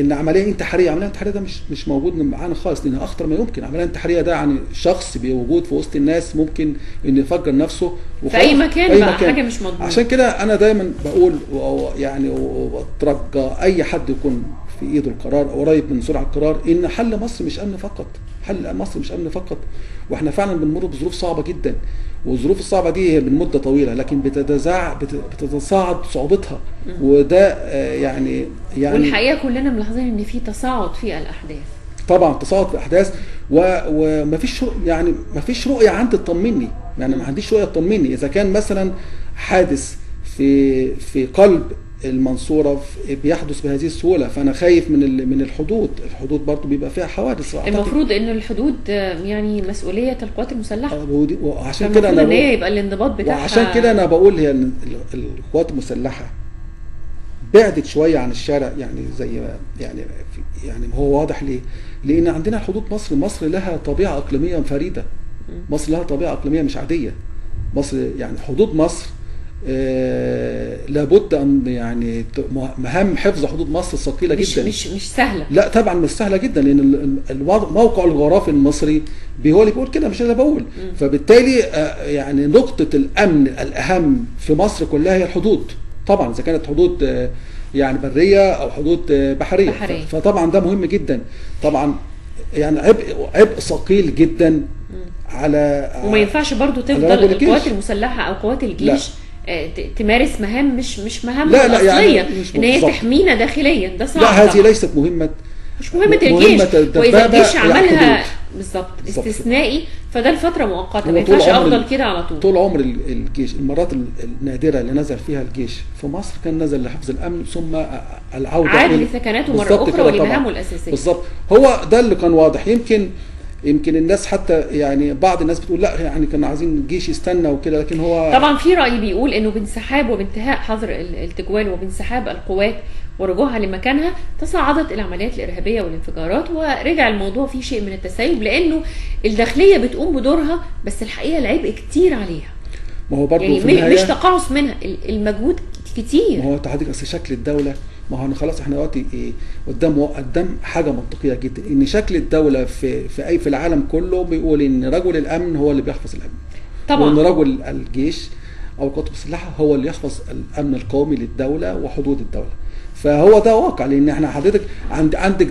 ان عمليه انتحاريه، عمليه انتحاريه ده مش موجود معانا خالص، لان اخطر ما يمكن. عمليه انتحاريه ده يعني شخص موجود في وسط الناس ممكن انه يفجر نفسه في اي مكان بقى، حاجه مش مضمونه. عشان كده انا دايما بقول يعني وبترجى اي حد يكون في ايده القرار قريب من صنع القرار ان حل مصر مش امن فقط، حل مصر مش امن فقط، واحنا فعلا بنمر بظروف صعبه جدا، والظروف الصعبه دي هي من مده طويله لكن بتتصاعد صعوبتها، وده يعني والحقيقه كلنا ملاحظين ان في تصاعد في الاحداث. طبعا تصاعد في الاحداث، ومفيش يعني مفيش رؤيه عندي تطمني، يعني ما عنديش رؤيه تطمني. اذا كان مثلا حادث في قلب المنصورة بيحدث بهذه السهولة، فأنا خايف من الحدود برضو بيبقى فيها حوادث. المفروض إن الحدود يعني مسؤولية القوات المسلحة، وعشان كده أنا يبقى الانضباط بتاعها. وعشان كده أنا بقول هي القوات المسلحة بعدت شوية عن الشارع، يعني زي يعني هو واضح ليه؟ لأن عندنا حدود مصر لها طبيعة إقليمية فريدة، مصر لها طبيعة إقليمية مش عادية. مصر يعني حدود مصر لابد ان يعني مهام حفظ حدود مصر ثقيله جدا، مش سهله. لا طبعا مش سهله جدا، لان الموقع الجغرافي المصري هو اللي بيقول كده، مش انا بقول. فبالتالي يعني نقطه الامن الاهم في مصر كلها هي الحدود، طبعا اذا كانت حدود يعني بريه او حدود بحريه. فطبعا ده مهم جدا، طبعا يعني عبء ثقيل جدا على وما ينفعش برضو تفضل القوات المسلحه او قوات الجيش تمارس مهام مش مهام اصليه، يعني ان هي تحمينا داخليا. ده صعب. لا هذه ليست مش مهمه الجيش، واذا الجيش عملها بالظبط استثنائي فده لفتره مؤقته، ما ينفعش افضل كده على طول. طول عمر الجيش المرات النادره اللي نزل فيها الجيش في مصر كان نزل لحفظ الامن ثم العوده عاد لسكناته مره اخرى ولمهامه الاساسيه. بالظبط، هو ده اللي كان واضح. يمكن الناس حتى يعني بعض الناس بتقول لا يعني كانوا عايزين الجيش يستنى وكده، لكن هو طبعا في رأي بيقول انه بانسحاب وبانتهاء حظر التجوال وبانسحاب القوات ورجوعها لمكانها تصاعدت العمليات الإرهابية والانفجارات، ورجع الموضوع فيه شيء من التسيب، لأنه الداخلية بتقوم بدورها بس الحقيقة العبء كتير عليها. ما هو برضه يعني مش تقاعس منها، المجهود كتير. ما هو تحديد اصل شكل الدوله، ما هو خلاص احنا دلوقتي قدام حاجه منطقيه جدا، ان شكل الدوله في العالم كله بيقول ان رجل الامن هو اللي بيحفظ الامن طبعا، وان رجل الجيش او القوات المسلحه هو اللي يحفظ الامن القومي للدوله وحدود الدوله. فهو ده واقع، لان احنا حضرتك عندك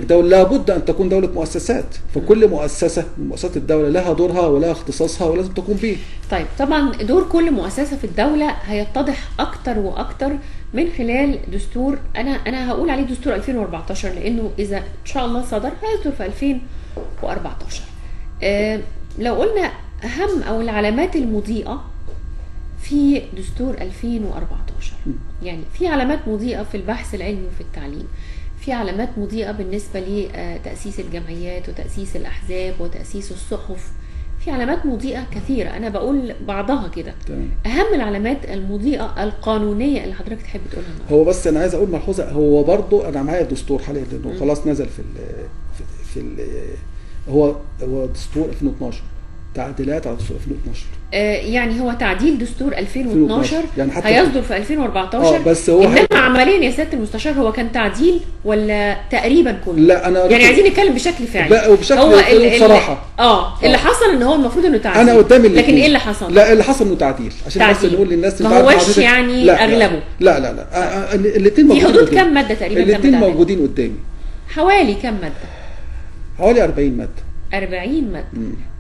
دوله لابد ان تكون دوله مؤسسات، فكل مؤسسه من مؤسسات الدوله لها دورها ولها اختصاصها ولازم تقوم به. طيب طبعا دور كل مؤسسه في الدوله هيتضح اكتر واكتر من خلال دستور، انا هقول عليه دستور 2014 لانه اذا ان شاء الله صدر هيصدر في 2014. لو قلنا اهم او العلامات المضيئه في دستور 2014، يعني في علامات مضيئه في البحث العلمي وفي التعليم، في علامات مضيئه بالنسبه لتاسيس الجمعيات وتاسيس الاحزاب وتاسيس الصحف، في علامات مضيئه كثيره، انا بقول بعضها كده. اهم العلامات المضيئه القانونيه اللي حضرتك تحب تقولها هو بس انا عايز اقول ملحوظه، هو برضو انا معايا الدستور حاليا لانه خلاص نزل في هو دستور 2012، تعديلات على دستور 2012. يعني هو تعديل دستور 2012 يعني هيصدر في 2014. بس هو انما عمليا يا سياده المستشار هو كان تعديل ولا تقريبا كله؟ لا انا يعني عايزين نتكلم بشكل فعلي. وبشكل هو بصراحه اللي حصل ان هو المفروض انه تعديل، انا قدامي لكن ايه اللي حصل؟ لا اللي حصل انه تعديل عشان بس نقول للناس ما هوش يعني لا اغلبه. لا الاثنين موجودين. في حدود كام ماده تقريبا؟ الاثنين موجودين قدامي. حوالي كام ماده؟ حوالي 40 ماده. 40 ماده.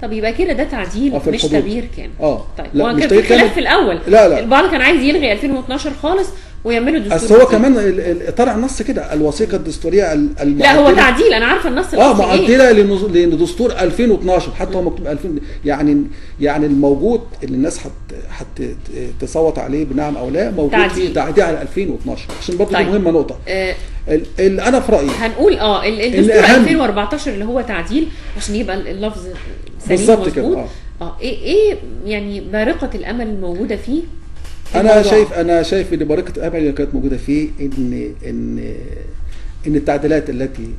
طب يبقى كده ده تعديل مش تغيير كامل. طيب لا هو كان في خلاف في الاول. لا البعض كان عايز يلغي 2012 خالص ويعملوا دستور. بس هو كمان طلع النص كده الوثيقه الدستوريه المعدله. لا هو تعديل، انا عارفه النص معدله لدستور 2012، حتى هو مكتوب 2000 يعني الموجود اللي الناس تصوت عليه بنعم او لا موجود فيه تعديل على 2012 عشان برضه دي مهمه نقطه. اللي انا في رايي هنقول الدستور 2014 اللي هو تعديل عشان يبقى اللفظ سليم بالظبط كده. ايه يعني بارقه الامل الموجوده فيه؟ انا شايف ان بارقه الامل اللي كانت موجوده فيه ان التعديلات التي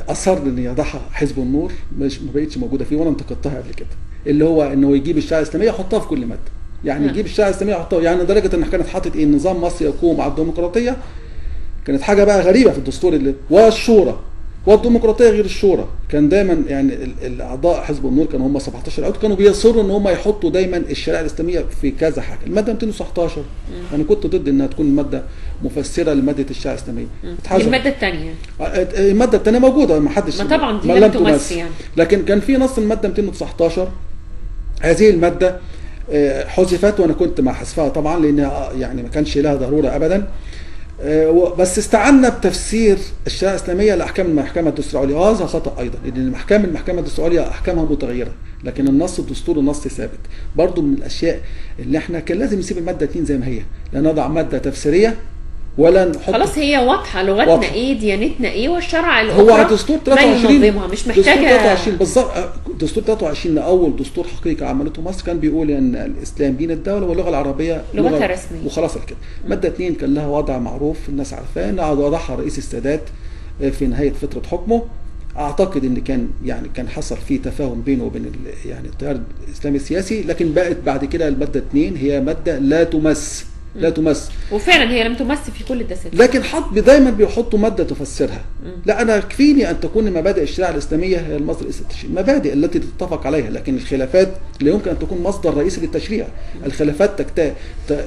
اصر ان يضعها حزب النور ما بقتش موجوده فيه، وانا انتقدتها قبل كده، اللي هو انه يجيب الشريعه الاسلاميه يحطها في كل ماده، يعني يجيب الشريعه الاسلاميه يحطها، يعني لدرجه ان كانت حاطط نظام مصر يقوم على الديمقراطيه كانت حاجه بقى غريبه في الدستور اللي والشورى والديمقراطيه غير الشورى. كان دايما يعني الاعضاء حزب النور كانوا هم 17 عضو، كانوا بيصروا ان هم يحطوا دايما الشريعه الاسلاميه في كذا حاجه. الماده 219 انا كنت ضد انها تكون ماده مفسره لماده الشريعه الاسلاميه. الماده الثانيه الماده الثانيه موجوده، ما حدش ما طبعا دي لم تمس يعني. لكن كان في نص الماده 219 هذه الماده حذفت، وانا كنت مع حذفها طبعا لان يعني ما كانش لها ضروره ابدا. بس استعنا بتفسير الشريعه الاسلاميه لاحكام المحكمه الدستوريه، وهذا خطا ايضا لان المحكمه الدستوريه احكامها متغيره، لكن النص الدستوري النص ثابت. برضو من الاشياء اللي احنا كان لازم نسيب الماده 2 زي ما هي، لا نضع ماده تفسيريه ولا نحط. خلاص هي واضحه، لغتنا واضحة. ايه، ديانتنا ايه، والشرع الاخرى هو دستور 23 مش محتاجه. دستور 23 بالظبط، دستور 23 اول دستور حقيقي عملته مصر كان بيقول ان الاسلام دين الدوله واللغه العربيه لغتها رسميه وخلاص كده. ماده 2 كان لها وضع معروف الناس عارفاه، وضعها رئيس السادات في نهايه فتره حكمه. اعتقد ان كان حصل فيه تفاهم بينه وبين يعني التيار الاسلامي السياسي، لكن بقت بعد كده الماده 2 هي ماده لا تمس وفعلا هي لم تمس في كل الدساتير، لكن دايما بيحطوا ماده تفسرها. لا انا يكفيني ان تكون مبادئ الشريعه الاسلاميه هي المصدر الرئيسي للتشريع، المبادئ التي تتفق عليها، لكن الخلافات لا يمكن ان تكون مصدر رئيسي للتشريع. الخلافات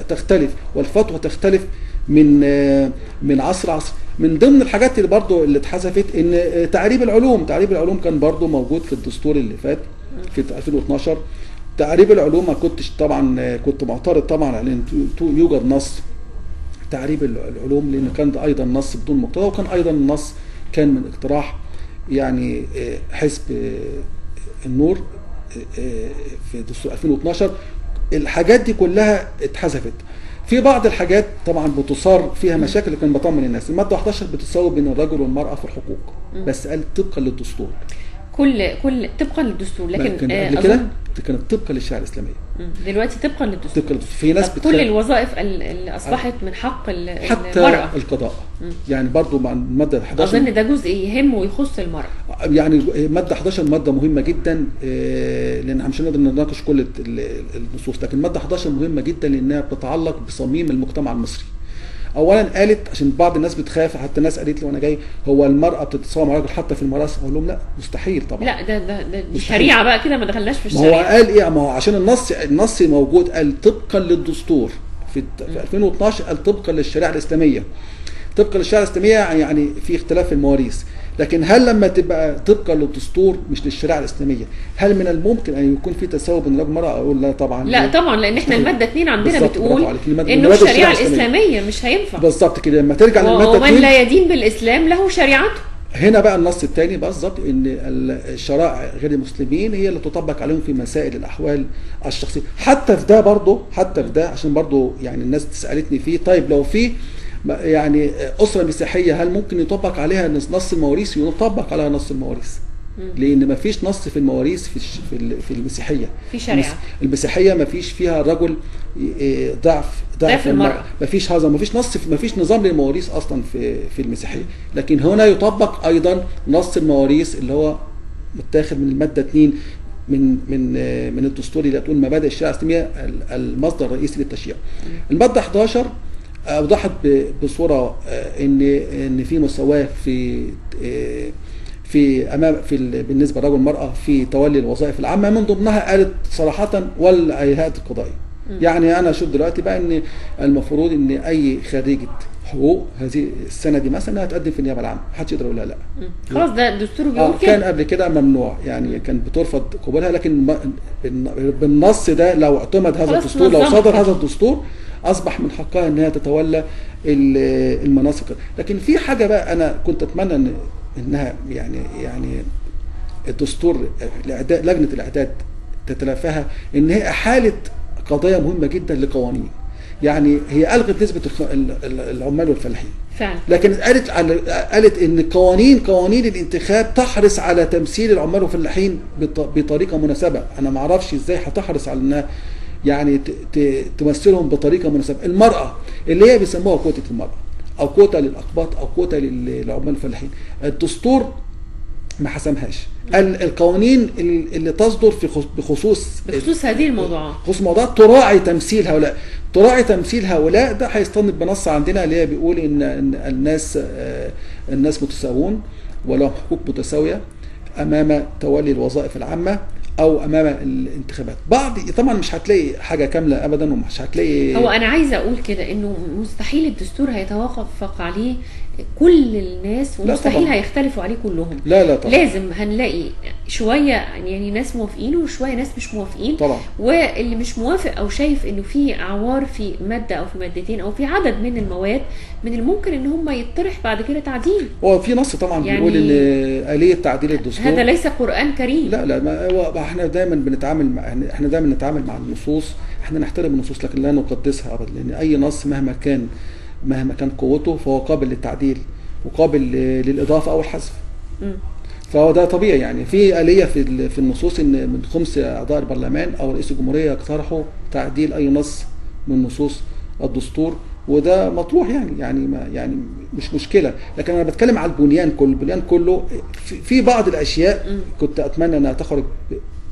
تختلف والفتوى تختلف من عصر. من ضمن الحاجات اللي برضو اللي اتحذفت ان تعريب العلوم كان برضو موجود في الدستور اللي فات في 2012. تعريب العلوم ما كنتش طبعا، كنت معترض طبعا على ان يوجد نص تعريب العلوم، لان كان ده ايضا نص بدون مقتضى، وكان ايضا النص كان من اقتراح يعني حزب النور في دستور 2012. الحاجات دي كلها اتحذفت. في بعض الحاجات طبعا بتصار فيها مشاكل، لكن بطمن الناس. الماده 11 بتساوي بين الرجل والمراه في الحقوق، بس قال طبقا للدستور. كل طبقا للدستور، لكن قبل كده كانت طبقا للشريعه الاسلاميه. دلوقتي طبقا للدستور. في ناس كل الوظائف اللي اصبحت من حق حتى المراه، القضاء. يعني برضو مع الماده 11 اظن ده جزء يهم ويخص المراه. يعني ماده 11 ماده مهمه جدا، لان احنا مش هنقدر نناقش كل النصوص، لكن ماده 11 مهمه جدا لانها بتتعلق بصميم المجتمع المصري. اولا قالت، عشان بعض الناس بتخاف، حتى الناس قالت لي وانا جاي هو المراه بتتساوى مع الراجل حتى في الميراث؟ اقول لهم لا مستحيل طبعا. لا ده الشريعه بقى كده، ما دخلناش في الشريعه. ما هو قال ايه؟ ما هو عشان النص موجود، قال طبقا للدستور في 2012، قال طبقا للشريعه الاسلاميه. طبقا للشريعه الاسلاميه يعني في اختلاف في المواريث، لكن هل لما تبقى طبقا للدستور مش للشريعه الاسلاميه، هل من الممكن ان يكون في تساوي بين الرجل والمراه؟ اقول لا طبعا. لا طبعا، لان احنا الماده 2 عندنا بتقول انه الشريعه الاسلاميه مش هينفع. بالظبط كده. لما ترجع للماده 2 ومن لا يدين بالاسلام له شريعته. هنا بقى النص الثاني بالظبط ان الشرائع غير المسلمين هي اللي تطبق عليهم في مسائل الاحوال الشخصيه. حتى في ده عشان برضو يعني الناس سالتني فيه، طيب لو في يعني اسره مسيحيه هل ممكن يطبق عليها نص المواريث؟ يطبق عليها نص المواريث، لان ما فيش نص في المواريث في المسيحيه. في شريعه المسيحيه ما فيش فيها الرجل ضعف المراه، ما فيش هذا، ما فيش نظام للمواريث اصلا في المسيحيه. لكن هنا يطبق ايضا نص المواريث اللي هو متاخد من الماده 2 من الدستور اللي تقول مبادئ الشريعه الاسلاميه المصدر الرئيسي للتشريع. الماده 11 اوضحت بصوره ان في مساواه بالنسبه للرجل والمراه في تولي الوظائف العامه. من ضمنها قالت صراحه والهيئات القضائيه. يعني انا اشوف دلوقتي بقى ان المفروض ان اي خريجه حقوق هذه السنه دي مثلا هتقدم في النيابه العامه، محدش يقدر يقول لا. خلاص ده الدستور بيقول كده. كان قبل كده ممنوع، يعني كان بترفض قبولها، لكن بالنص ده لو اعتمد هذا الدستور، لو صدر هذا الدستور، اصبح من حقها انها تتولى المناصب. لكن في حاجه بقى انا كنت اتمنى انها يعني الدستور لجنه الاعداد تتلافاها، ان هي احاله قضايا مهمه جدا لقوانين. يعني هي الغت نسبه العمال والفلاحين فعلا، لكن قالت ان قوانين الانتخاب تحرص على تمثيل العمال والفلاحين بطريقه مناسبه. انا ما اعرفش ازاي هتحرص على انها يعني تمثلهم بطريقه مناسبه. المراه اللي هي بيسموها كوتا المراه او كوتا للاقباط او كوتا للعمال الفلاحين، الدستور ما حسمهاش. القوانين اللي تصدر بخصوص هذه الموضوعات، تراعي تمثيل هؤلاء. تراعي تمثيل هؤلاء. ده هيستند بنص عندنا اللي هي بيقول ان الناس متساوون ولهم حقوق متساويه امام تولي الوظائف العامه او امام الانتخابات. بعض طبعا مش هتلاقي حاجه كامله ابدا، ومش هتلاقي. هو انا عايزه اقول كده انه مستحيل الدستور هيتوافق عليه كل الناس، ومستحيل هيختلفوا عليه كلهم. لا طبعا. لازم هنلاقي شويه يعني ناس موافقين وشويه ناس مش موافقين طبعا. واللي مش موافق او شايف انه في اعوار في ماده او في مادتين او في عدد من المواد من الممكن ان هم يطرح بعد كده تعديل. هو في نص طبعا يعني بيقول ان آلية تعديل الدستور هذا ليس قرآن كريم. لا ما احنا دايما بنتعامل مع النصوص. احنا نحترم النصوص لكن لا نقدسها ابدا، لان اي نص مهما كان قوته فهو قابل للتعديل وقابل للاضافه او الحذف. فهو ده طبيعي. يعني في آلية في النصوص ان من 5 اعضاء البرلمان او رئيس الجمهوريه يقترحوا تعديل اي نص من نصوص الدستور، وده مطروح يعني مش مشكله. لكن انا بتكلم على البنيان كله. في بعض الاشياء كنت اتمنى انها تخرج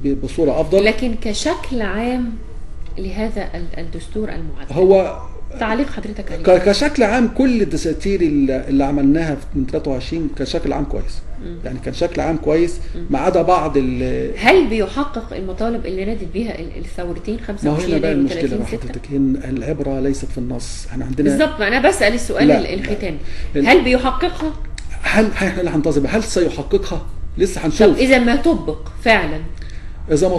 بصوره افضل، لكن كشكل عام لهذا الدستور المعدل هو تعليق حضرتك عليه. كشكل عام كل الدساتير اللي عملناها من 23 كشكل عام كويس. يعني كان شكل عام كويس ما عدا بعض هل بيحقق المطالب اللي نادت بيها الثورتين 25 يناير و30 6؟ حضرتك العبره ليست في النص. احنا عندنا بالظبط. انا بسال السؤال الختامي، هل بيحققها؟ هل احنا هننتظر هل سيحققها؟ لسه هنشوف. طب اذا ما طبق فعلا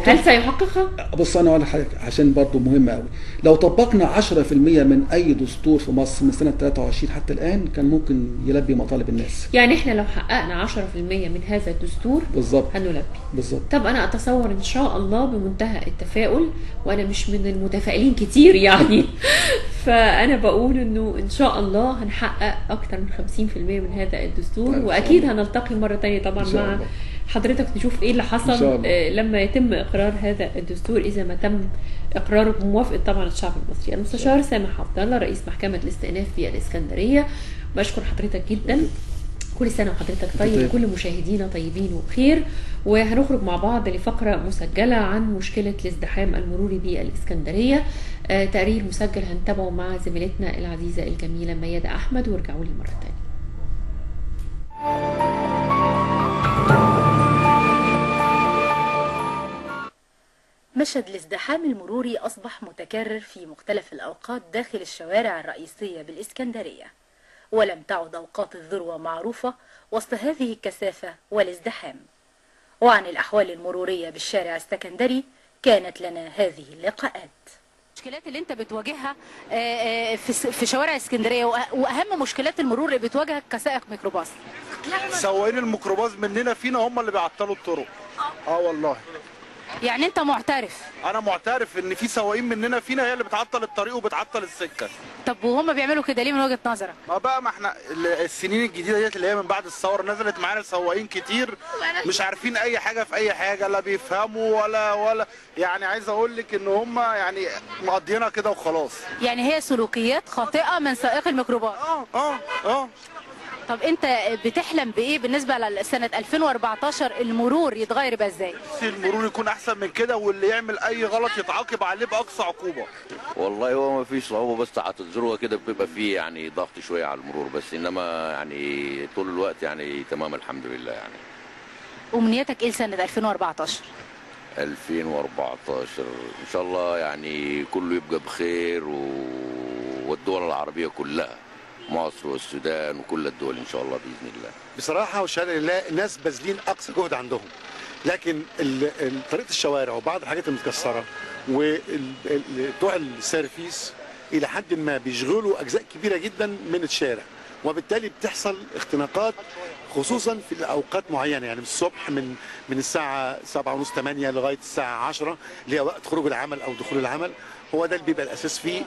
هل سيحققها؟ بص انا اقول لحضرتك عشان برضه مهمه قوي. لو طبقنا 10% من اي دستور في مصر من سنه 23 حتى الان كان ممكن يلبي مطالب الناس. يعني احنا لو حققنا 10% من هذا الدستور بالظبط هنلبي. بالظبط. طب انا اتصور ان شاء الله بمنتهى التفاؤل، وانا مش من المتفائلين كتير يعني فانا بقول انه ان شاء الله هنحقق اكتر من 50% من هذا الدستور، واكيد هنلتقي مره ثانيه طبعا مع حضرتك نشوف ايه اللي حصل لما يتم اقرار هذا الدستور، اذا ما تم اقراره بموافقه طبعا الشعب المصري. المستشار سامح عبد الله رئيس محكمه الاستئناف في الاسكندريه، بشكر حضرتك جدا. كل سنه وحضرتك طيب وكل مشاهدينا طيبين وبخير. وهنخرج مع بعض لفقره مسجله عن مشكله الازدحام المروري بالاسكندريه. تقرير مسجل هنتابعه مع زميلتنا العزيزه الجميله ميادة احمد، وارجعوا لي مره ثانيه. مشهد الازدحام المروري أصبح متكرر في مختلف الأوقات داخل الشوارع الرئيسية بالإسكندرية، ولم تعد أوقات الذروة معروفة وسط هذه الكثافة والازدحام. وعن الأحوال المرورية بالشارع السكندري كانت لنا هذه اللقاءات. المشكلات اللي انت بتواجهها في شوارع اسكندريه، واهم مشكلات المرور اللي بتواجهك كسائق ميكروباص. سواقين الميكروباص مننا فينا هم اللي بيعطلوا الطرق. والله يعني انت معترف؟ انا معترف ان في سواقين مننا فينا هي اللي بتعطل الطريق وبتعطل السكه. طب وهم بيعملوا كده ليه من وجهه نظرك؟ ما احنا السنين الجديده ديت اللي هي من بعد الثوره نزلت معانا سواقين كتير مش عارفين اي حاجه في اي حاجه، لا بيفهموا ولا يعني عايز اقول لك ان هم يعني مقضيينها كده وخلاص. يعني هي سلوكيات خاطئه من سائق الميكروباص. طب انت بتحلم بايه بالنسبه لسنه 2014 المرور يتغير يبقى ازاي؟ المرور يكون احسن من كده، واللي يعمل اي غلط يتعاقب عليه باقصى عقوبه. والله هو ما فيش صعوبه، بس ساعه الذروه كده بيبقى فيه يعني ضغط شويه على المرور، بس انما يعني طول الوقت يعني تمام الحمد لله. يعني امنيتك ايه لسنه 2014؟ 2014 ان شاء الله يعني كله يبقى بخير والدول العربيه كلها، مصر والسودان وكل الدول ان شاء الله باذن الله. بصراحه والشهاده لله الناس باذلين اقصى جهد عندهم، لكن طريقه الشوارع وبعض الحاجات المتكسره وبتوع السيرفيس الى حد ما بيشغلوا اجزاء كبيره جدا من الشارع، وبالتالي بتحصل اختناقات خصوصا في الاوقات معينه، يعني من الصبح من الساعه 7:30 8 لغايه الساعه 10 اللي هي وقت خروج العمل او دخول العمل. هو ده اللي بيبقى الاساس فيه.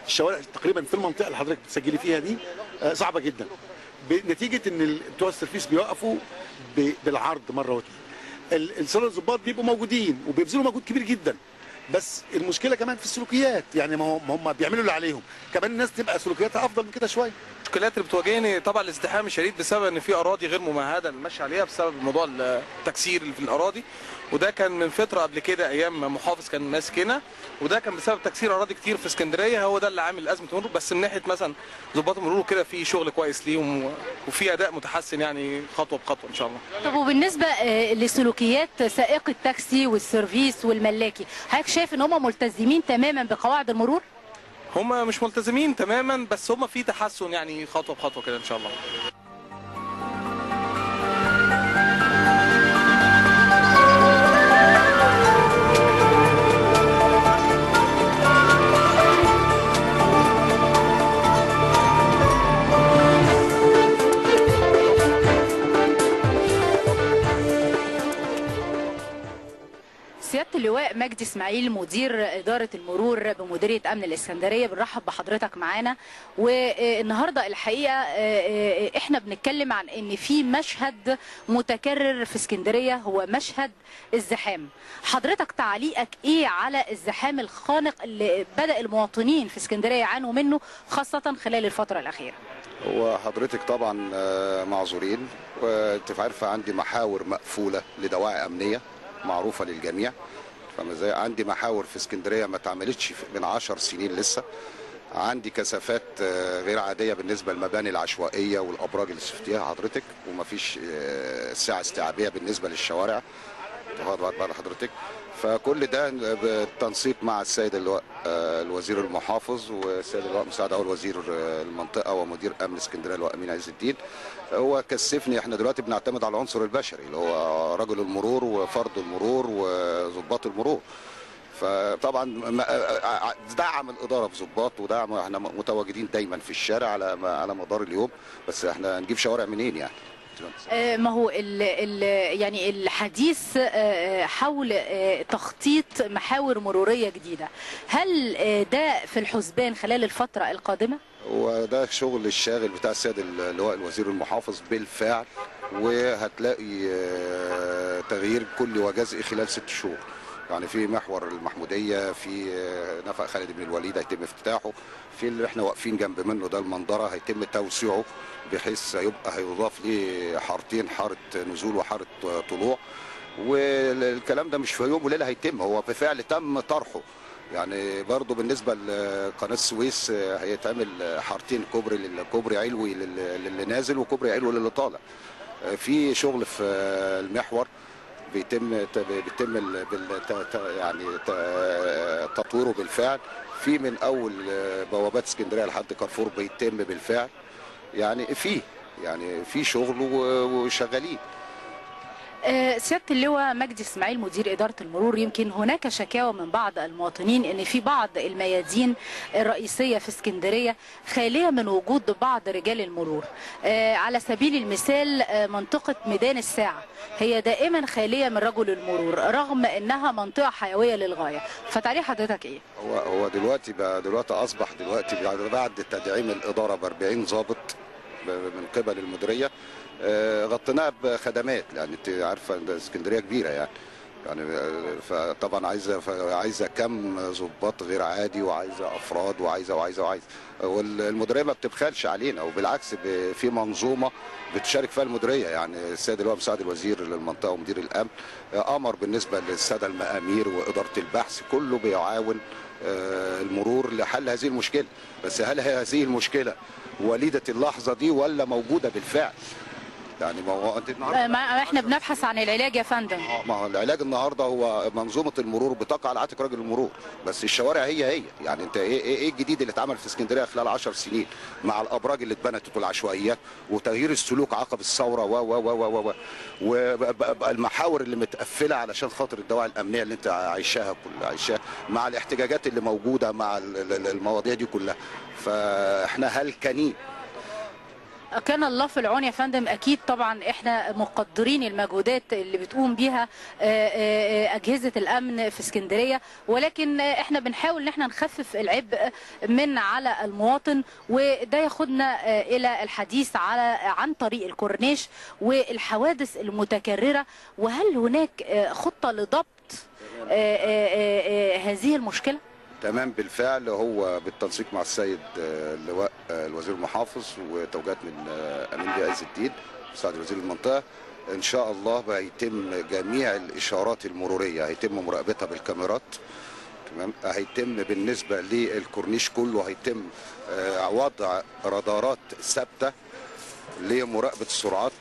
الشوارع تقريبا في المنطقه اللي حضرتك بتسجلي فيها دي صعبه جدا، نتيجه ان بتوع السيرفيس بيوقفوا بالعرض مره واثنين. السله الضباط بيبقوا موجودين وبيبذلوا مجهود كبير جدا، بس المشكله كمان في السلوكيات، يعني ما هم بيعملوا اللي عليهم، كمان الناس تبقى سلوكياتها افضل من كده شويه. المشكلات اللي بتواجهني طبعا الازدحام الشديد بسبب ان في اراضي غير ممهده للمشي عليها بسبب موضوع التكسير اللي في الاراضي، وده كان من فتره قبل كده ايام محافظ كان ماسك هنا، وده كان بسبب تكسير اراضي كتير في اسكندريه، هو ده اللي عامل ازمه المرور. بس من ناحيه مثلا ضباط المرور كده في شغل كويس ليهم وفي اداء متحسن يعني خطوه بخطوه ان شاء الله. طب وبالنسبه لسلوكيات سائق التاكسي والسيرفيس والملاكي، حضرتك شايف ان هم ملتزمين تماما بقواعد المرور؟ هم مش ملتزمين تماما، بس هم في تحسن يعني خطوه بخطوه كده ان شاء الله. سيادة اللواء مجدي اسماعيل مدير إدارة المرور بمديرية أمن الإسكندرية، بنرحب بحضرتك معانا. والنهاردة الحقيقة احنا بنتكلم عن ان في مشهد متكرر في اسكندرية، هو مشهد الزحام. حضرتك تعليقك ايه على الزحام الخانق اللي بدأ المواطنين في اسكندرية يعانوا منه خاصة خلال الفترة الأخيرة؟ هو حضرتك طبعا معذورين، وانت عارفة عندي محاور مقفولة لدواعي أمنية معروفة للجميع، فما زي عندي محاور في اسكندرية ما اتعملتش من 10 سنين لسه. عندي كثافات غير عادية بالنسبة للمباني العشوائية والأبراج اللي شفتيها حضرتك، ومفيش سعة استيعابية بالنسبة للشوارع واخد حضرتك. فكل ده بالتنسيق مع السيد اللواء الوزير المحافظ والسيد اللواء مساعد اول وزير المنطقه ومدير امن اسكندريه اللواء امين عز الدين. هو كثفني، احنا دلوقتي بنعتمد على العنصر البشري اللي هو رجل المرور وفرد المرور وضباط المرور. فطبعا دعم الاداره بضباط ودعم، احنا متواجدين دايما في الشارع على مدار اليوم، بس احنا نجيب شوارع منين يعني؟ ما هو يعني الحديث حول تخطيط محاور مرورية جديدة، هل ده في الحسبان خلال الفترة القادمة؟ وده شغل الشاغل بتاع السيد اللواء الوزير المحافظ بالفعل، وهتلاقي تغيير كل وجزء خلال 6 شهور. يعني في محور المحمودية، في نفق خالد بن الوليد هيتم افتتاحه، في اللي احنا واقفين جنب منه ده المنظرة هيتم توسيعه بحيث هيضاف ليه حارتين، حارة نزول وحارة طلوع. والكلام ده مش في يوم وليلة هيتم، هو بالفعل تم طرحه. يعني برضو بالنسبة لقناة السويس هيتعمل حارتين، كوبري علوي للي نازل وكوبري علوي للي طالع. في شغل في المحور بيتم يعني تطويره بالفعل، في من اول بوابات اسكندريه لحد كارفور بيتم بالفعل. يعني في شغل وشغالين. سيادة اللواء مجدي اسماعيل مدير إدارة المرور، يمكن هناك شكاوى من بعض المواطنين ان في بعض الميادين الرئيسية في اسكندرية خالية من وجود بعض رجال المرور. على سبيل المثال منطقة ميدان الساعة هي دائما خالية من رجل المرور رغم انها منطقة حيوية للغاية، فتعليق حضرتك ايه؟ هو دلوقتي اصبح بعد تدعيم الإدارة ب40 ضابط من قبل المديرية، غطيناها بخدمات، لان انت عارفه ان اسكندريه كبيره يعني فطبعا عايزه كم ضباط غير عادي، وعايزه افراد وعايزه والمديريه ما بتبخلش علينا، وبالعكس في منظومه بتشارك فيها المديريه. يعني السيد اللواء مساعد الوزير للمنطقه ومدير الامن امر بالنسبه للساده المآمير واداره البحث كله بيعاون المرور لحل هذه المشكله. بس هل هذه المشكله وليده اللحظه دي ولا موجوده بالفعل؟ يعني ما هو احنا بنبحث عن العلاج يا فندم. ما هو العلاج النهارده هو منظومه المرور بتقع على عاتق رجل المرور، بس الشوارع هي يعني انت ايه الجديد اللي اتعمل في اسكندريه خلال 10 سنين مع الابراج اللي اتبنت والعشوائيات وتغيير السلوك عقب الثوره والمحاور اللي متقفله علشان خاطر الدواعي الامنيه اللي انت عايشاها مع الاحتجاجات اللي موجوده مع المواضيع دي كلها. فاحنا هلكانين. كان الله في العون يا فندم. اكيد طبعا احنا مقدرين المجهودات اللي بتقوم بيها اجهزه الامن في اسكندريه، ولكن احنا بنحاول ان احنا نخفف العبء من على المواطن، وده ياخدنا الى الحديث عن طريق الكورنيش والحوادث المتكرره. وهل هناك خطه لضبط هذه المشكله؟ تمام بالفعل، هو بالتنسيق مع السيد اللواء الوزير المحافظ وتوجيهات من امين بيه عز الدين مساعد وزير المنطقه، ان شاء الله هيتم جميع الاشارات المروريه هيتم مراقبتها بالكاميرات. تمام. هيتم بالنسبه للكورنيش كله هيتم وضع رادارات ثابته لمراقبه السرعات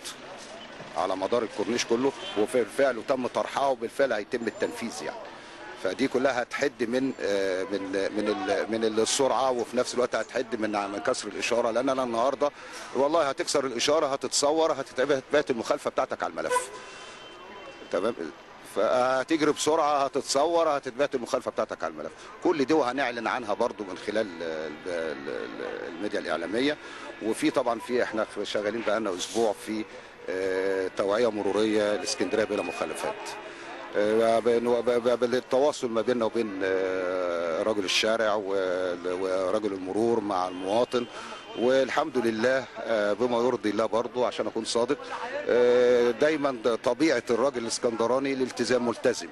على مدار الكورنيش كله، وبالفعل تم طرحها وبالفعل هيتم التنفيذ يعني. فدي كلها هتحد من السرعه، وفي نفس الوقت هتحد من كسر الاشاره، لان انا النهارده والله هتكسر الاشاره هتتصور هتتبعت المخالفه بتاعتك على الملف. تمام. فهتجري بسرعه هتتصور هتتبعت المخالفه بتاعتك على الملف. كل دي وهنعلن عنها برضو من خلال الميديا الاعلاميه. وفي طبعا احنا شغالين بقالنا اسبوع في توعيه مروريه لاسكندريه بلا مخالفات. بالتواصل ما بيننا وبين رجل الشارع ورجل المرور مع المواطن، والحمد لله بما يرضي الله برضو عشان اكون صادق. دايما طبيعه الراجل الاسكندراني الالتزام ملتزم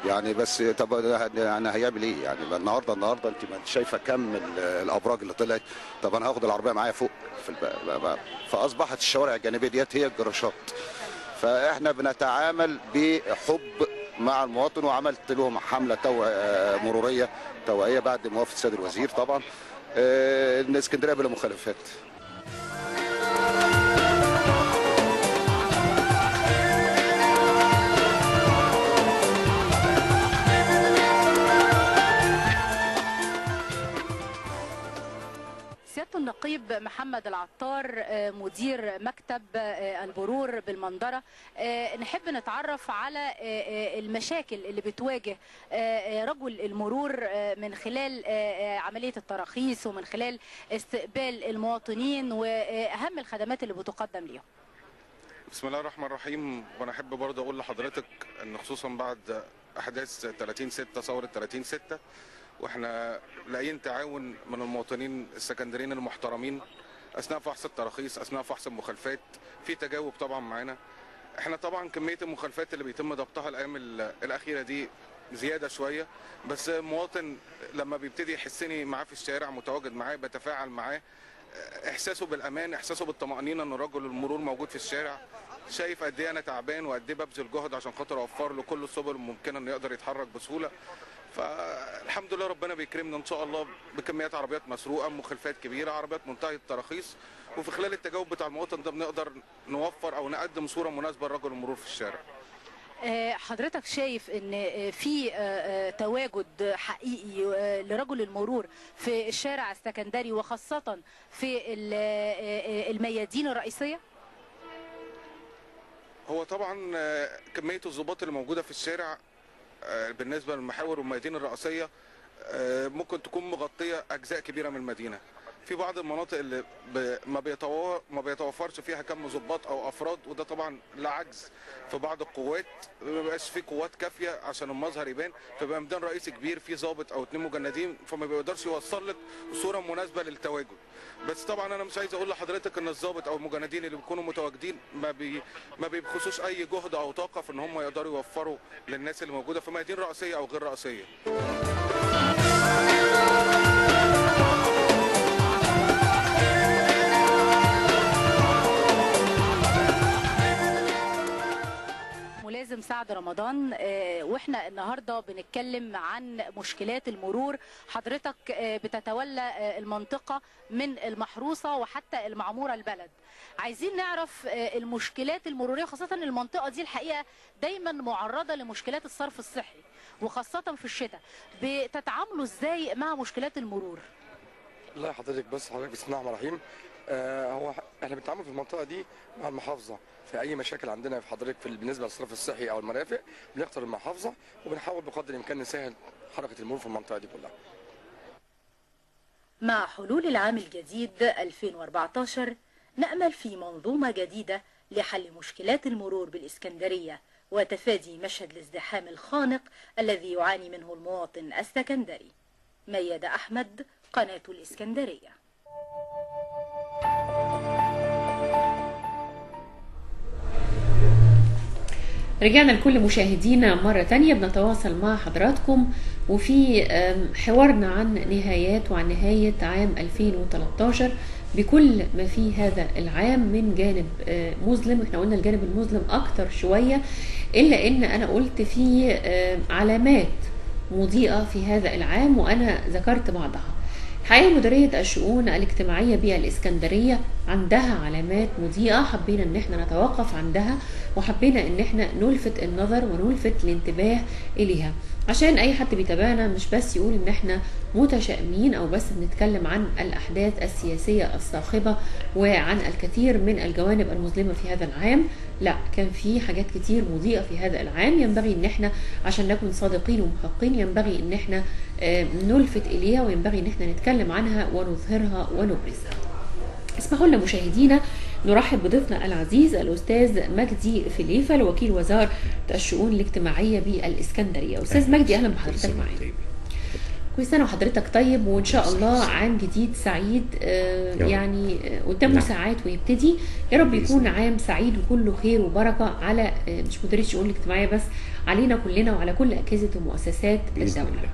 يعني. بس طب يعني هيعمل ايه يعني؟ النهارده انت ما شايفه كم الابراج اللي طلعت. طب انا هاخد العربيه معايا فوق فاصبحت الشوارع الجانبيه ديت هي الجراشات. فاحنا بنتعامل بحب مع المواطن، وعملت لهم حمله مروريه توعيه بعد موافقه السيد الوزير طبعا ان اسكندريه بلا مخالفات. سيادة النقيب محمد العطار مدير مكتب المرور بالمنظرة، نحب نتعرف على المشاكل اللي بتواجه رجل المرور من خلال عملية التراخيص ومن خلال استقبال المواطنين وأهم الخدمات اللي بتقدم لهم. بسم الله الرحمن الرحيم. وانا احب برضه اقول لحضرتك ان خصوصا بعد احداث 30/6 ثوره 30/6 واحنا لاقيين تعاون من المواطنين السكندريين المحترمين اثناء فحص التراخيص، اثناء فحص المخالفات، في تجاوب طبعا معانا. احنا طبعا كميه المخالفات اللي بيتم ضبطها الايام الاخيره دي زياده شويه، بس المواطن لما بيبتدي يحسني معاه في الشارع متواجد معاه بتفاعل معاه، احساسه بالامان، احساسه بالطمانينه ان رجل المرور موجود في الشارع، شايف قد ايه انا تعبان وقد ايه ببذل جهد عشان خاطر اوفر له كل السبل الممكنه انه يقدر يتحرك بسهوله. فالحمد لله ربنا بيكرمنا ان شاء الله بكميات عربيات مسروقه، مخالفات كبيره، عربيات منتهيه التراخيص، وفي خلال التجاوب بتاع المواطن ده بنقدر نوفر او نقدم صوره مناسبه لرجل المرور في الشارع. حضرتك شايف ان في تواجد حقيقي لرجل المرور في الشارع السكندري وخاصه في الميادين الرئيسيه؟ هو طبعا كميه الضباط اللي موجوده في الشارع بالنسبه للمحاور والميادين الرئيسيه ممكن تكون مغطيه اجزاء كبيره من المدينه. في بعض المناطق اللي ما بيتوفرش فيها كم ضباط او افراد، وده طبعا لعجز في بعض القوات، ما بيبقاش في قوات كافيه عشان المظهر يبان، فبقى ميدان رئيسي كبير فيه ضابط او 2 مجندين، فما بيقدرش يوصل لك صوره مناسبه للتواجد. بس طبعا انا مش عايز اقول لحضرتك ان الضابط او المجندين اللي بيكونوا متواجدين ما بيبخسوش اي جهد او طاقه في ان هم يقدروا يوفروا للناس اللي موجوده في ميادين رئيسيه او غير رئيسيه. ملازم سعد رمضان، واحنا النهارده بنتكلم عن مشكلات المرور. حضرتك بتتولى المنطقه من المحروسه وحتى المعموره البلد. عايزين نعرف المشكلات المروريه، خاصه المنطقه دي الحقيقه دايما معرضه لمشكلات الصرف الصحي وخاصه في الشتاء. بتتعاملوا ازاي مع مشكلات المرور؟ لا حضرتك بس بسم الله الرحمن الرحيم. هو احنا بنتعامل في المنطقه دي مع المحافظه في اي مشاكل عندنا في حضرتك بالنسبه للصرف الصحي او المرافق، بنختار المحافظه وبنحاول بقدر الامكان نسهل حركه المرور في المنطقه دي كلها. مع حلول العام الجديد 2014 نأمل في منظومة جديدة لحل مشكلات المرور بالإسكندرية وتفادي مشهد الازدحام الخانق الذي يعاني منه المواطن السكندري. ميادة أحمد، قناة الإسكندرية. رجعنا لكل مشاهدينا مرة تانية، بنتواصل مع حضراتكم وفي حوارنا عن نهايات وعن نهاية عام 2013 بكل ما فيه هذا العام من جانب مظلم. احنا قلنا الجانب المظلم اكتر شوية، الا ان انا قلت فيه علامات مضيئة في هذا العام وانا ذكرت بعضها. الحقيقة مديرية الشؤون الاجتماعية بالإسكندرية عندها علامات مضيئة، حبينا ان احنا نتوقف عندها وحبينا ان احنا نلفت النظر ونلفت الانتباه اليها، عشان اي حد بيتابعنا مش بس يقول ان احنا متشائمين او بس بنتكلم عن الاحداث السياسية الصاخبة وعن الكثير من الجوانب المظلمة في هذا العام. لا، كان في حاجات كتير مضيئة في هذا العام، ينبغي ان احنا عشان نكون صادقين ومحقين ينبغي ان احنا نلفت اليها، وينبغي ان احنا نتكلم عنها ونظهرها ونبرزها. اسمحوا لنا مشاهدينا نرحب بضيفنا العزيز الاستاذ مجدي فليفل وكيل وزارة الشؤون الاجتماعية بالإسكندرية. استاذ مجدي اهلا بحضرتك معانا. كل سنة وحضرتك طيب، وان شاء الله عام جديد سعيد يعني قدامه ساعات ويبتدي، يا رب يكون عام سعيد وكله خير وبركة على مش مديرية الشؤون الاجتماعية بس، علينا كلنا وعلى كل أجهزة ومؤسسات الدولة. بإذن الله.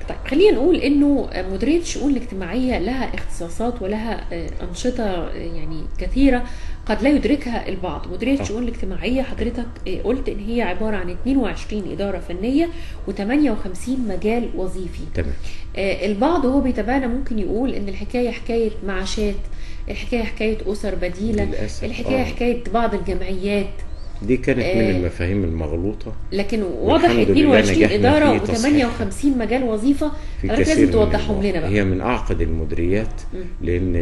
طيب خلينا نقول انه مديرية الشؤون الاجتماعية لها اختصاصات ولها أنشطة يعني كثيرة قد لا يدركها البعض. مديرية الشؤون الاجتماعية حضرتك قلت ان هي عبارة عن 22 إدارة فنية و58 مجال وظيفي. تمام. البعض وهو بيتابعنا ممكن يقول ان الحكاية حكاية معاشات، الحكاية حكاية أسر بديلة، الحكاية حكاية بعض الجمعيات. دي كانت من المفاهيم المغلوطة، لكن واضح 22 إدارة و58 مجال وظيفة، لازم توضحهم لنا بقى. هي من أعقد المديريات، لأن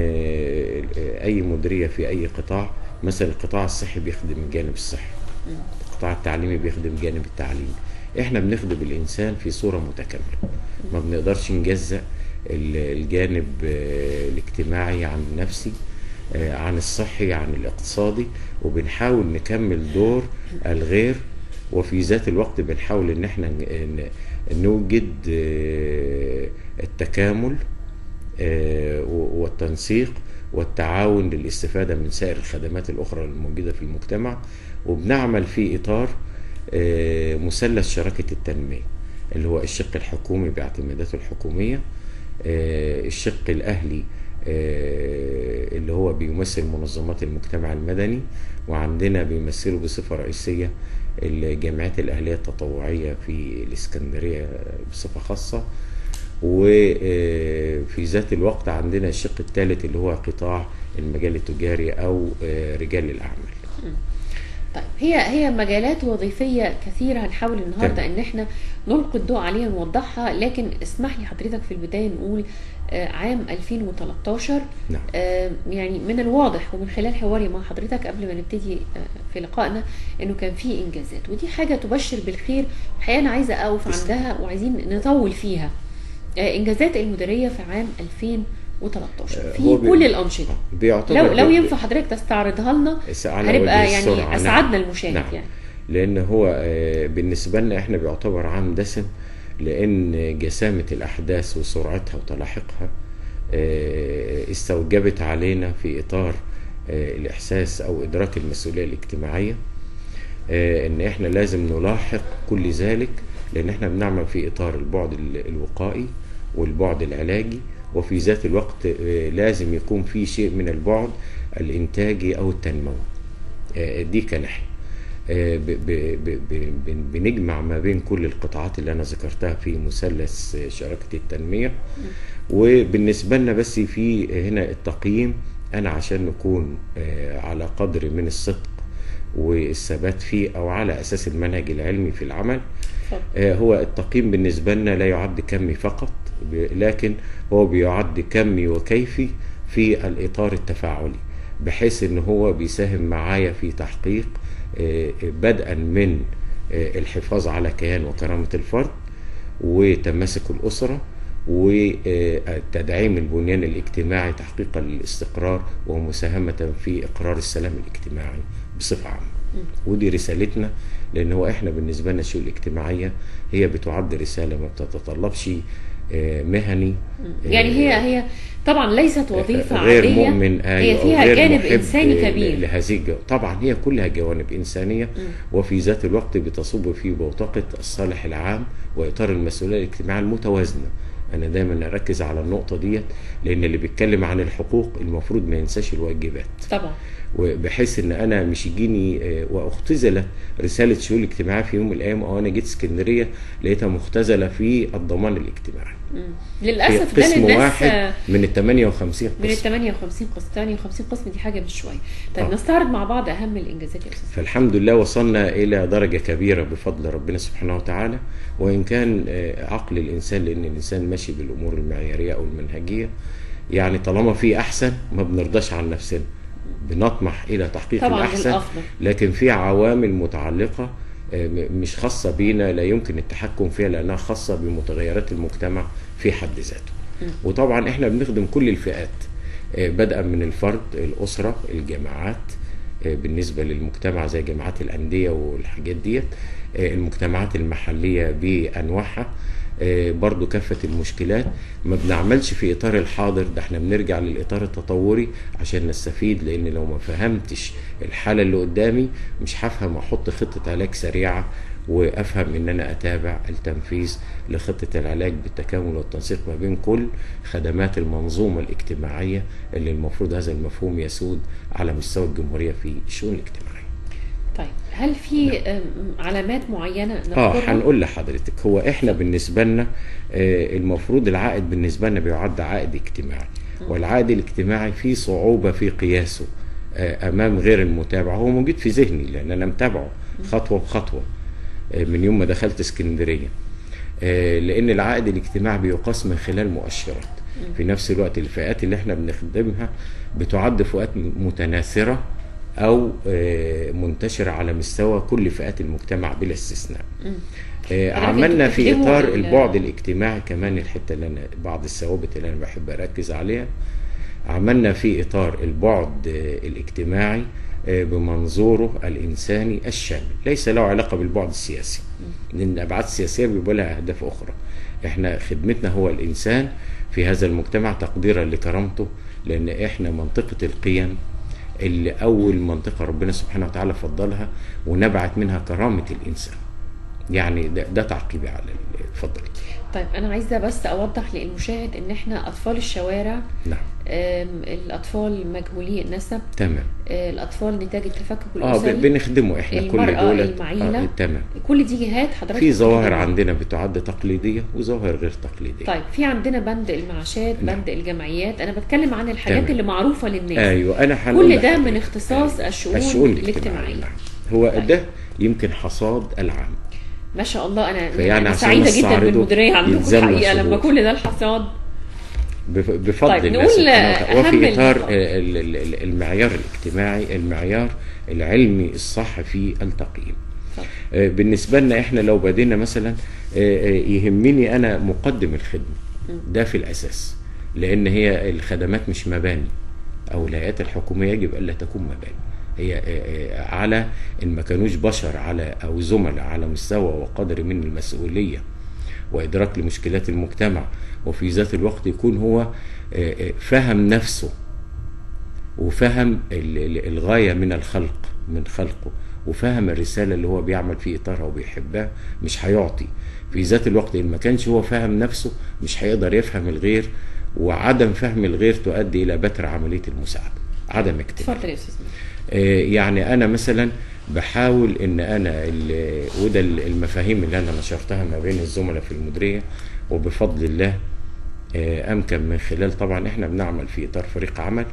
أي مديرية في أي قطاع، مثلا القطاع الصحي بيخدم الجانب الصحي، القطاع التعليمي بيخدم الجانب التعليمي، احنا بنخدم الإنسان في صورة متكاملة، ما بنقدرش نجزأ الجانب الاجتماعي عن النفسي عن الصحي عن الاقتصادي، وبنحاول نكمل دور الغير، وفي ذات الوقت بنحاول ان احنا نوجد التكامل والتنسيق والتعاون للاستفادة من سائر الخدمات الأخرى الموجودة في المجتمع. وبنعمل في إطار مثلث شراكة التنمية، اللي هو الشق الحكومي باعتماداته الحكومية، الشق الأهلي اللي هو بيمثل منظمات المجتمع المدني، وعندنا بيمثلوا بصفة رئيسية الجامعات الأهلية التطوعية في الإسكندرية بصفة خاصة، وفي ذات الوقت عندنا الشق الثالث اللي هو قطاع المجال التجاري أو رجال الأعمال. طيب هي مجالات وظيفية كثيرة هنحاول النهاردة ان احنا نلقي الضوء عليها ونوضحها، لكن اسمح لي حضرتك في البداية نقول عام 2013 نعم. يعني من الواضح ومن خلال حواري مع حضرتك قبل ما نبتدي في لقائنا انه كان في انجازات، ودي حاجة تبشر بالخير. الحقيقة انا عايزة اقف عندها وعايزين نطول فيها. انجازات المديرية في عام 2013 في كل الأنشطة، لو ينفع حضرتك تستعرضها لنا هنبقى يعني أسعدنا المشاهد. نعم. يعني لأن هو بالنسبة لنا احنا بيعتبر عام دسم، لأن جسامة الأحداث وسرعتها وتلاحقها استوجبت علينا في إطار الإحساس أو إدراك المسؤولية الاجتماعية إن احنا لازم نلاحق كل ذلك، لأن احنا بنعمل في إطار البعد الوقائي والبعد العلاجي، وفي ذات الوقت لازم يكون في شيء من البعد الإنتاجي أو التنموي. دي كناحية بنجمع ما بين كل القطاعات اللي أنا ذكرتها في مثلث شراكة التنمية. وبالنسبة لنا بس في هنا التقييم، أنا عشان نكون على قدر من الصدق والثبات فيه أو على أساس المنهج العلمي في العمل، هو التقييم بالنسبة لنا لا يعد كمي فقط، لكن هو بيعد كمي وكيفي في الإطار التفاعلي، بحيث ان هو بيساهم معايا في تحقيق بدءا من الحفاظ على كيان وكرامة الفرد وتماسك الأسرة وتدعيم البنيان الاجتماعي تحقيقا للاستقرار ومساهمة في إقرار السلام الاجتماعي بصفة عامة. ودي رسالتنا، لأن هو إحنا بالنسبة لنا الشؤون الاجتماعية هي بتعد رسالة ما بتتطلبش مهني. يعني هي طبعا ليست وظيفة غير عادية، مؤمن، هي فيها جانب إنساني كبير لهذه طبعا هي كلها جوانب إنسانية، وفي ذات الوقت بتصب في بوتقة الصالح العام وإطار المسؤولية الاجتماعية المتوازنة. أنا دايما أركز على النقطة ديت، لأن اللي بيتكلم عن الحقوق المفروض ما ينساش الواجبات طبعا، وبحيث ان انا مش يجيني واختزل رساله شؤون الاجتماعيه في يوم من الايام، او انا جيت اسكندريه لقيتها مختزله في الضمان الاجتماعي. للاسف ده قسم للناس واحد من ال 58 قسم. من ال 58 قسم، 58 قسم دي حاجه مش شويه. طيب نستعرض مع بعض اهم الانجازات يا استاذ. فالحمد لله وصلنا الى درجه كبيره بفضل ربنا سبحانه وتعالى، وان كان عقل الانسان، لان الانسان ماشي بالامور المعياريه او المنهجيه، يعني طالما في احسن ما بنرضاش عن نفسنا، بنطمح الى تحقيق الاحسن، لكن في عوامل متعلقه مش خاصه بينا لا يمكن التحكم فيها، لانها خاصه بمتغيرات المجتمع في حد ذاته. وطبعا احنا بنخدم كل الفئات، بدءا من الفرد، الاسره، الجامعات، بالنسبه للمجتمع زي جامعات الانديه والحاجات ديت، المجتمعات المحليه بانواعها، برضو كافة المشكلات. ما بنعملش في إطار الحاضر، ده احنا بنرجع للإطار التطوري عشان نستفيد، لأن لو ما فهمتش الحالة اللي قدامي مش هفهم أحط خطة علاج سريعة، وأفهم إن أنا أتابع التنفيذ لخطة العلاج بالتكامل والتنسيق ما بين كل خدمات المنظومة الاجتماعية اللي المفروض هذا المفهوم يسود على مستوى الجمهورية في الشؤون الاجتماعية. طيب هل في علامات معينه نذكرها؟ هنقول لحضرتك. هو احنا بالنسبه لنا المفروض العائد بالنسبه لنا بيعد عائد اجتماعي، والعائد الاجتماعي فيه صعوبه في قياسه امام غير المتابع. هو موجود في ذهني لان انا متابعه خطوه بخطوه من يوم ما دخلت اسكندريه، لان العائد الاجتماعي بيقاس من خلال مؤشرات. في نفس الوقت الفئات اللي احنا بنخدمها بتعد فئات متناثره أو منتشرة على مستوى كل فئات المجتمع بلا استثناء. عملنا في إطار البعد الاجتماعي كمان، الحتة اللي أنا بعض الثوابت اللي أنا بحب أركز عليها، عملنا في إطار البعد الاجتماعي بمنظوره الإنساني الشامل، ليس له علاقة بالبعد السياسي، لأن الأبعاد السياسية بيبقى لها أهداف أخرى. إحنا خدمتنا هو الإنسان في هذا المجتمع تقديرا لكرامته، لأن إحنا منطقة القيم اللي أول منطقة ربنا سبحانه وتعالى فضلها ونبعت منها كرامة الإنسان. يعني ده تعقيبي على اتفضل. طيب أنا عايزة بس أوضح للمشاهد إن إحنا أطفال الشوارع، نعم، الأطفال مجهولي النسب، تمام، الأطفال نتاج التفكك الأسري، بنخدمه إحنا كل دول، المعيلة، تمام، كل دي جهات حضرتك. في ظواهر عندنا بتعد تقليدية وظواهر غير تقليدية. طيب في عندنا بند المعاشات، نعم، بند الجمعيات، أنا بتكلم عن الحاجات تمام اللي معروفة للناس. أيوة، أنا كل ده من اختصاص الشؤون الاجتماعية. نعم. هو طيب، ده يمكن حصاد العام. ما شاء الله. أنا سعيدة جدا بالمديرية عندكم الحقيقة لما كل ده الحصاد بفضل طيب الله سبحانه وتعالى. وفي إطار المعيار الاجتماعي، المعيار العلمي الصح في التقييم. بالنسبة لنا احنا لو بدينا مثلا، يهمني أنا مقدم الخدمة ده في الأساس، لأن هي الخدمات مش مباني، أو الهيئات الحكومية يجب ألا تكون مباني، هي على إن ما كانوش بشر على أو زملاء على مستوى وقدر من المسؤولية وإدراك لمشكلات المجتمع، وفي ذات الوقت يكون هو فهم نفسه وفهم الغاية من الخلق، من خلقه، وفهم الرسالة اللي هو بيعمل في إطارها وبيحبها، مش هيعطي. في ذات الوقت إن ما كانش هو فهم نفسه مش هيقدر يفهم الغير، وعدم فهم الغير تؤدي إلى بتر عملية المساعدة، عدم اكتمال. اتفضل يا أستاذ. يعني أنا مثلا بحاول إن أنا وده المفاهيم اللي أنا نشرتها ما بين الزملاء في المديرية، وبفضل الله أمكن من خلال، طبعا إحنا بنعمل في إطار فريق عمل،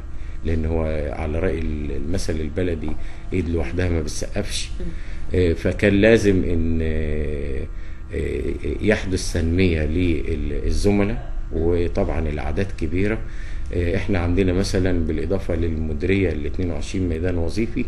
لأن هو على رأي المثل البلدي إيد لوحدها ما بتسقفش، فكان لازم إن يحدث تنمية للزملاء، وطبعا الأعداد كبيرة. احنا عندنا مثلا بالإضافة للمديرية ال 22 ميدان وظيفي،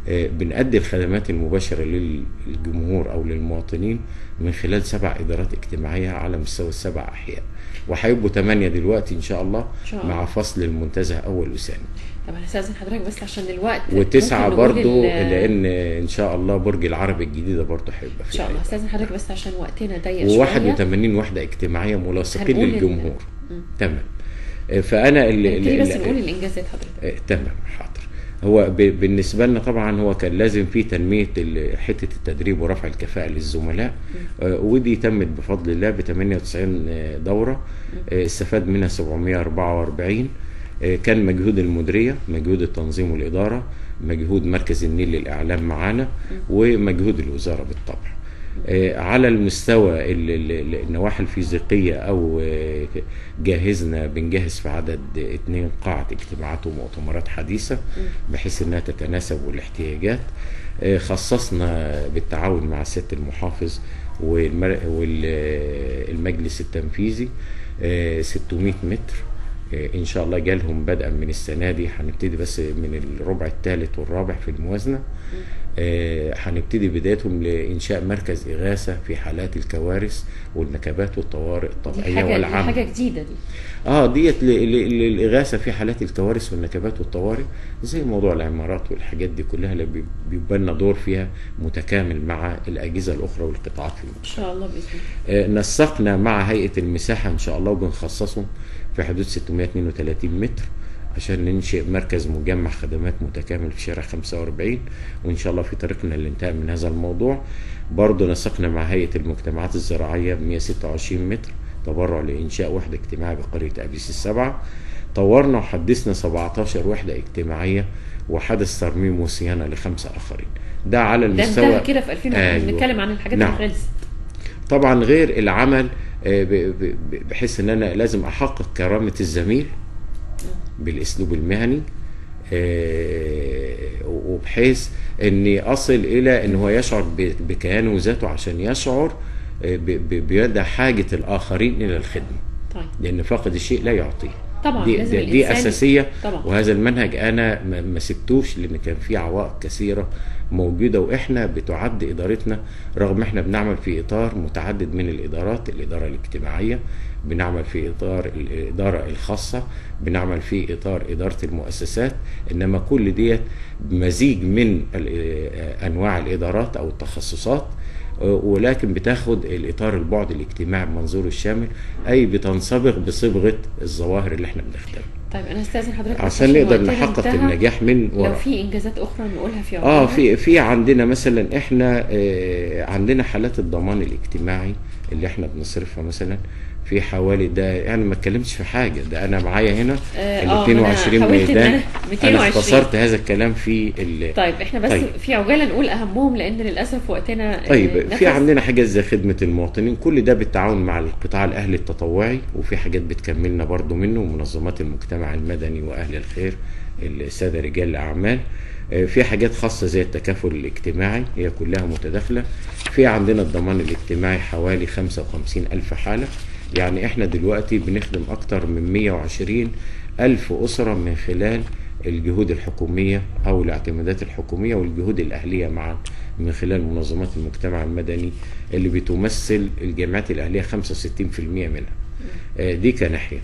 بنأدي الخدمات المباشرة للجمهور أو للمواطنين من خلال 7 إدارات اجتماعية على مستوى ال7 أحياء، وهيبقوا 8 دلوقتي إن شاء الله مع فصل المنتزه أول وثاني. طب انا هستاذن حضرتك بس عشان الوقت، و9 برضو لان ان شاء الله برج العرب الجديده برضو هيبقى فيها ان شاء الله. هستاذن حضرتك بس عشان وقتنا ضيق شويه. و81 وحده اجتماعيه ملاصقين للجمهور. تمام. فانا اللي بس نقول الانجازات حضرتك. تمام حاضر. هو بالنسبه لنا طبعا هو كان لازم في تنميه حته التدريب ورفع الكفاءه للزملاء، ودي تمت بفضل الله ب 98 دوره استفاد منها 744. كان مجهود المديريه، مجهود التنظيم والاداره، مجهود مركز النيل للاعلام معانا، ومجهود الوزاره بالطبع. على المستوى النواحي الفيزيقيه او بنجهز في عدد 2 قاعه اجتماعات ومؤتمرات حديثه بحيث انها تتناسب والاحتياجات. خصصنا بالتعاون مع سياده المحافظ والمجلس التنفيذي 600 متر ان شاء الله جالهم بدءا من السنه دي. هنبتدي بس من الربع الثالث والرابع في الموازنه، هنبتدي بدايتهم لانشاء مركز اغاثه في حالات الكوارث والنكبات والطوارئ الطبيعيه والعامه. دي حاجه جديده دي. ديت للاغاثه في حالات الكوارث والنكبات والطوارئ، زي موضوع العمارات والحاجات دي كلها اللي بيبقى لنا دور فيها متكامل مع الاجهزه الاخرى والقطاعات في ان شاء الله باذن الله. نسقنا مع هيئه المساحه ان شاء الله وبنخصصهم في حدود 632 متر عشان ننشئ مركز مجمع خدمات متكامل في شارع 45، وان شاء الله في طريقنا للانتهاء من هذا الموضوع. برضه نسقنا مع هيئه المجتمعات الزراعيه ب 126 متر تبرع لانشاء وحده اجتماعيه بقريه ابيس ال7. طورنا وحدثنا 17 وحده اجتماعيه وحدث ترميم وصيانه ل5 اخرين. ده على المستوى ده كده في 2000 بنتكلم عن الحاجات اللي خلصت. طبعا غير العمل بحيث ان انا لازم احقق كرامه الزميل بالاسلوب المهني، وبحيث اني اصل الى ان هو يشعر بكيانه وذاته عشان يشعر بيد حاجه الاخرين الى الخدمه. طيب. لان فاقد الشيء لا يعطيه. طبعا دي اساسيه. طبعا. وهذا المنهج انا ما سبتوش لان كان في عوائق كثيره موجوده، واحنا بتعد ادارتنا رغم احنا بنعمل في اطار متعدد من الادارات، الاداره الاجتماعيه، بنعمل في اطار الاداره الخاصه، بنعمل في اطار اداره المؤسسات، انما كل ديت مزيج من انواع الادارات او التخصصات، ولكن بتاخد الاطار البعد الاجتماعي بمنظوره الشامل، اي بتنصبغ بصبغه الظواهر اللي احنا بنخدمها. طيب انا استاذن حضرتك عشان نقدر نحقق النجاح من وراء. لو في انجازات اخرى نقولها في في عندنا مثلا احنا عندنا حالات الضمان الاجتماعي اللي احنا بنصرفها مثلا في حوالي، ده يعني ما اتكلمتش في حاجه، ده انا معايا هنا ال 22 ميدان. انا اختصرت هذا الكلام في طيب احنا بس في عجاله نقول اهمهم لان للاسف وقتنا طيب في عندنا حاجات زي خدمه المواطنين، كل ده بالتعاون مع القطاع الاهلي التطوعي، وفي حاجات بتكملنا برضو منه ومنظمات المجتمع المدني واهل الخير الساده رجال الاعمال. في حاجات خاصه زي التكافل الاجتماعي هي كلها متداخله. في عندنا الضمان الاجتماعي حوالي 55,000 حاله، يعني احنا دلوقتي بنخدم اكتر من 120,000 اسره من خلال الجهود الحكوميه او الاعتمادات الحكوميه والجهود الاهليه معا من خلال منظمات المجتمع المدني اللي بتمثل الجامعات الاهليه 65% منها. دي كناحيه.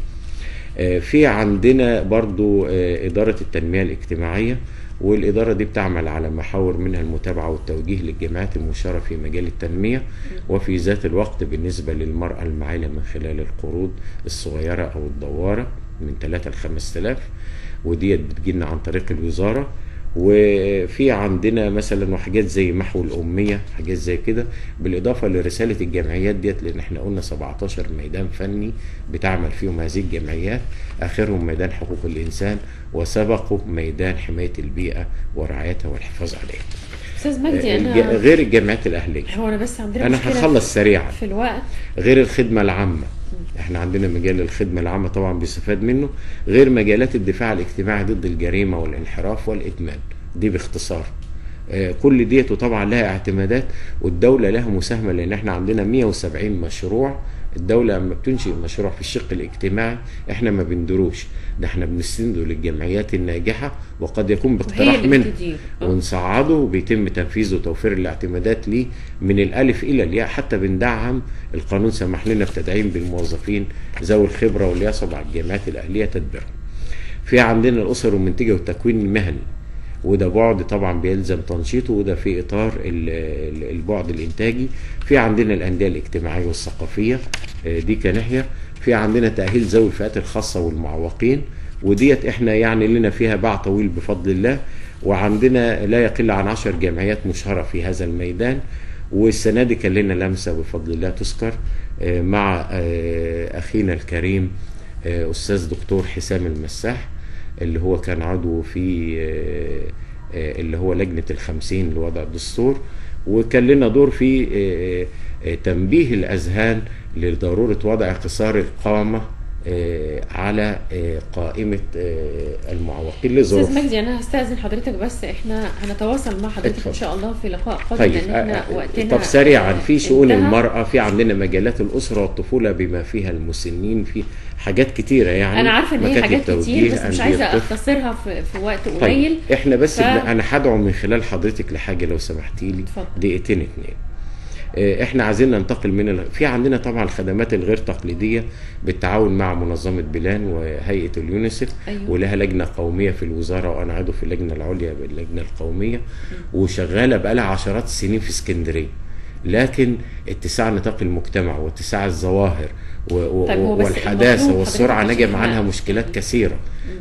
في عندنا برضو اداره التنميه الاجتماعيه، والإدارة دي بتعمل على محاور منها المتابعة والتوجيه للجامعات المشارة في مجال التنمية، وفي ذات الوقت بالنسبة للمرأة المعيلة من خلال القروض الصغيرة أو الدوارة من 3 ل 5000، وديت بتجينا عن طريق الوزارة. وفي عندنا مثلا وحاجات زي محو الأمية، حاجات زي كده، بالإضافة لرسالة الجمعيات ديت، لأن احنا قلنا 17 ميدان فني بتعمل فيهم هذه الجمعيات، آخرهم ميدان حقوق الإنسان، وسبقوا ميدان حماية البيئة ورعايتها والحفاظ عليها. أستاذ مجدي أنا غير الجامعات الأهلية، هو أنا بس عندنا أنا هخلص سريعا في الوقت. غير الخدمة العامة، احنا عندنا مجال الخدمة العامة طبعا بيستفاد منه، غير مجالات الدفاع الاجتماعي ضد الجريمة والانحراف والإدمان، دي باختصار. كل ديت وطبعا لها اعتمادات، والدولة لها مساهمة، لأن احنا عندنا 170 مشروع. الدولة لما بتنشئ مشروع في الشق الاجتماعي احنا ما بندروش، ده احنا بنستنده للجمعيات الناجحة، وقد يكون باقتراح منه ونصعده وبيتم تنفيذه وتوفير الاعتمادات ليه من الألف إلى الياء. حتى بندعم، القانون سمح لنا بتدعيم بالموظفين ذوي الخبرة واللي يصب على الجامعات الأهلية تدبيرهم. في عندنا الأسر المنتجة والتكوين المهني، وده بعد طبعا بيلزم تنشيطه، وده في اطار البعد الانتاجي. في عندنا الانديه الاجتماعيه والثقافيه دي كناحيه. في عندنا تاهيل ذوي الفئات الخاصه والمعوقين، وديت احنا يعني لنا فيها باع طويل بفضل الله، وعندنا لا يقل عن 10 جمعيات مشهره في هذا الميدان. والسنه دي كان لنا لمسه بفضل الله تذكر مع اخينا الكريم استاذ دكتور حسام المساح، اللي هو كان عضو في اللي هو لجنة ال50 لوضع الدستور، وكان لنا دور في تنبيه الأذهان لضرورة وضع قصار القامة على قائمة المعوقين لظروف. استاذ مجدي، انا هستأذن حضرتك، بس احنا هنتواصل مع حضرتك ان شاء الله في لقاء قادم. طيب لان احنا وقتنا طب سريعا في شؤون المرأة، في عندنا مجالات الأسرة والطفولة بما فيها المسنين، في حاجات كتيرة يعني. انا عارفه ان هي حاجات كتير، بس مش عايزه اختصرها في وقت قليل. طيب احنا بس انا هدعو من خلال حضرتك لحاجه لو سمحتي لي دقيقتين 2. احنا عايزين ننتقل من في عندنا طبعا الخدمات الغير تقليديه بالتعاون مع منظمه بلان وهيئه اليونيسف. أيوة. ولها لجنه قوميه في الوزاره، وانا عضو في اللجنه العليا باللجنه القوميه، وشغاله بقالها عشرات السنين في اسكندريه. لكن اتساع نطاق المجتمع واتساع الظواهر والحداثه والسرعه نجم عنها مشكلات كثيره،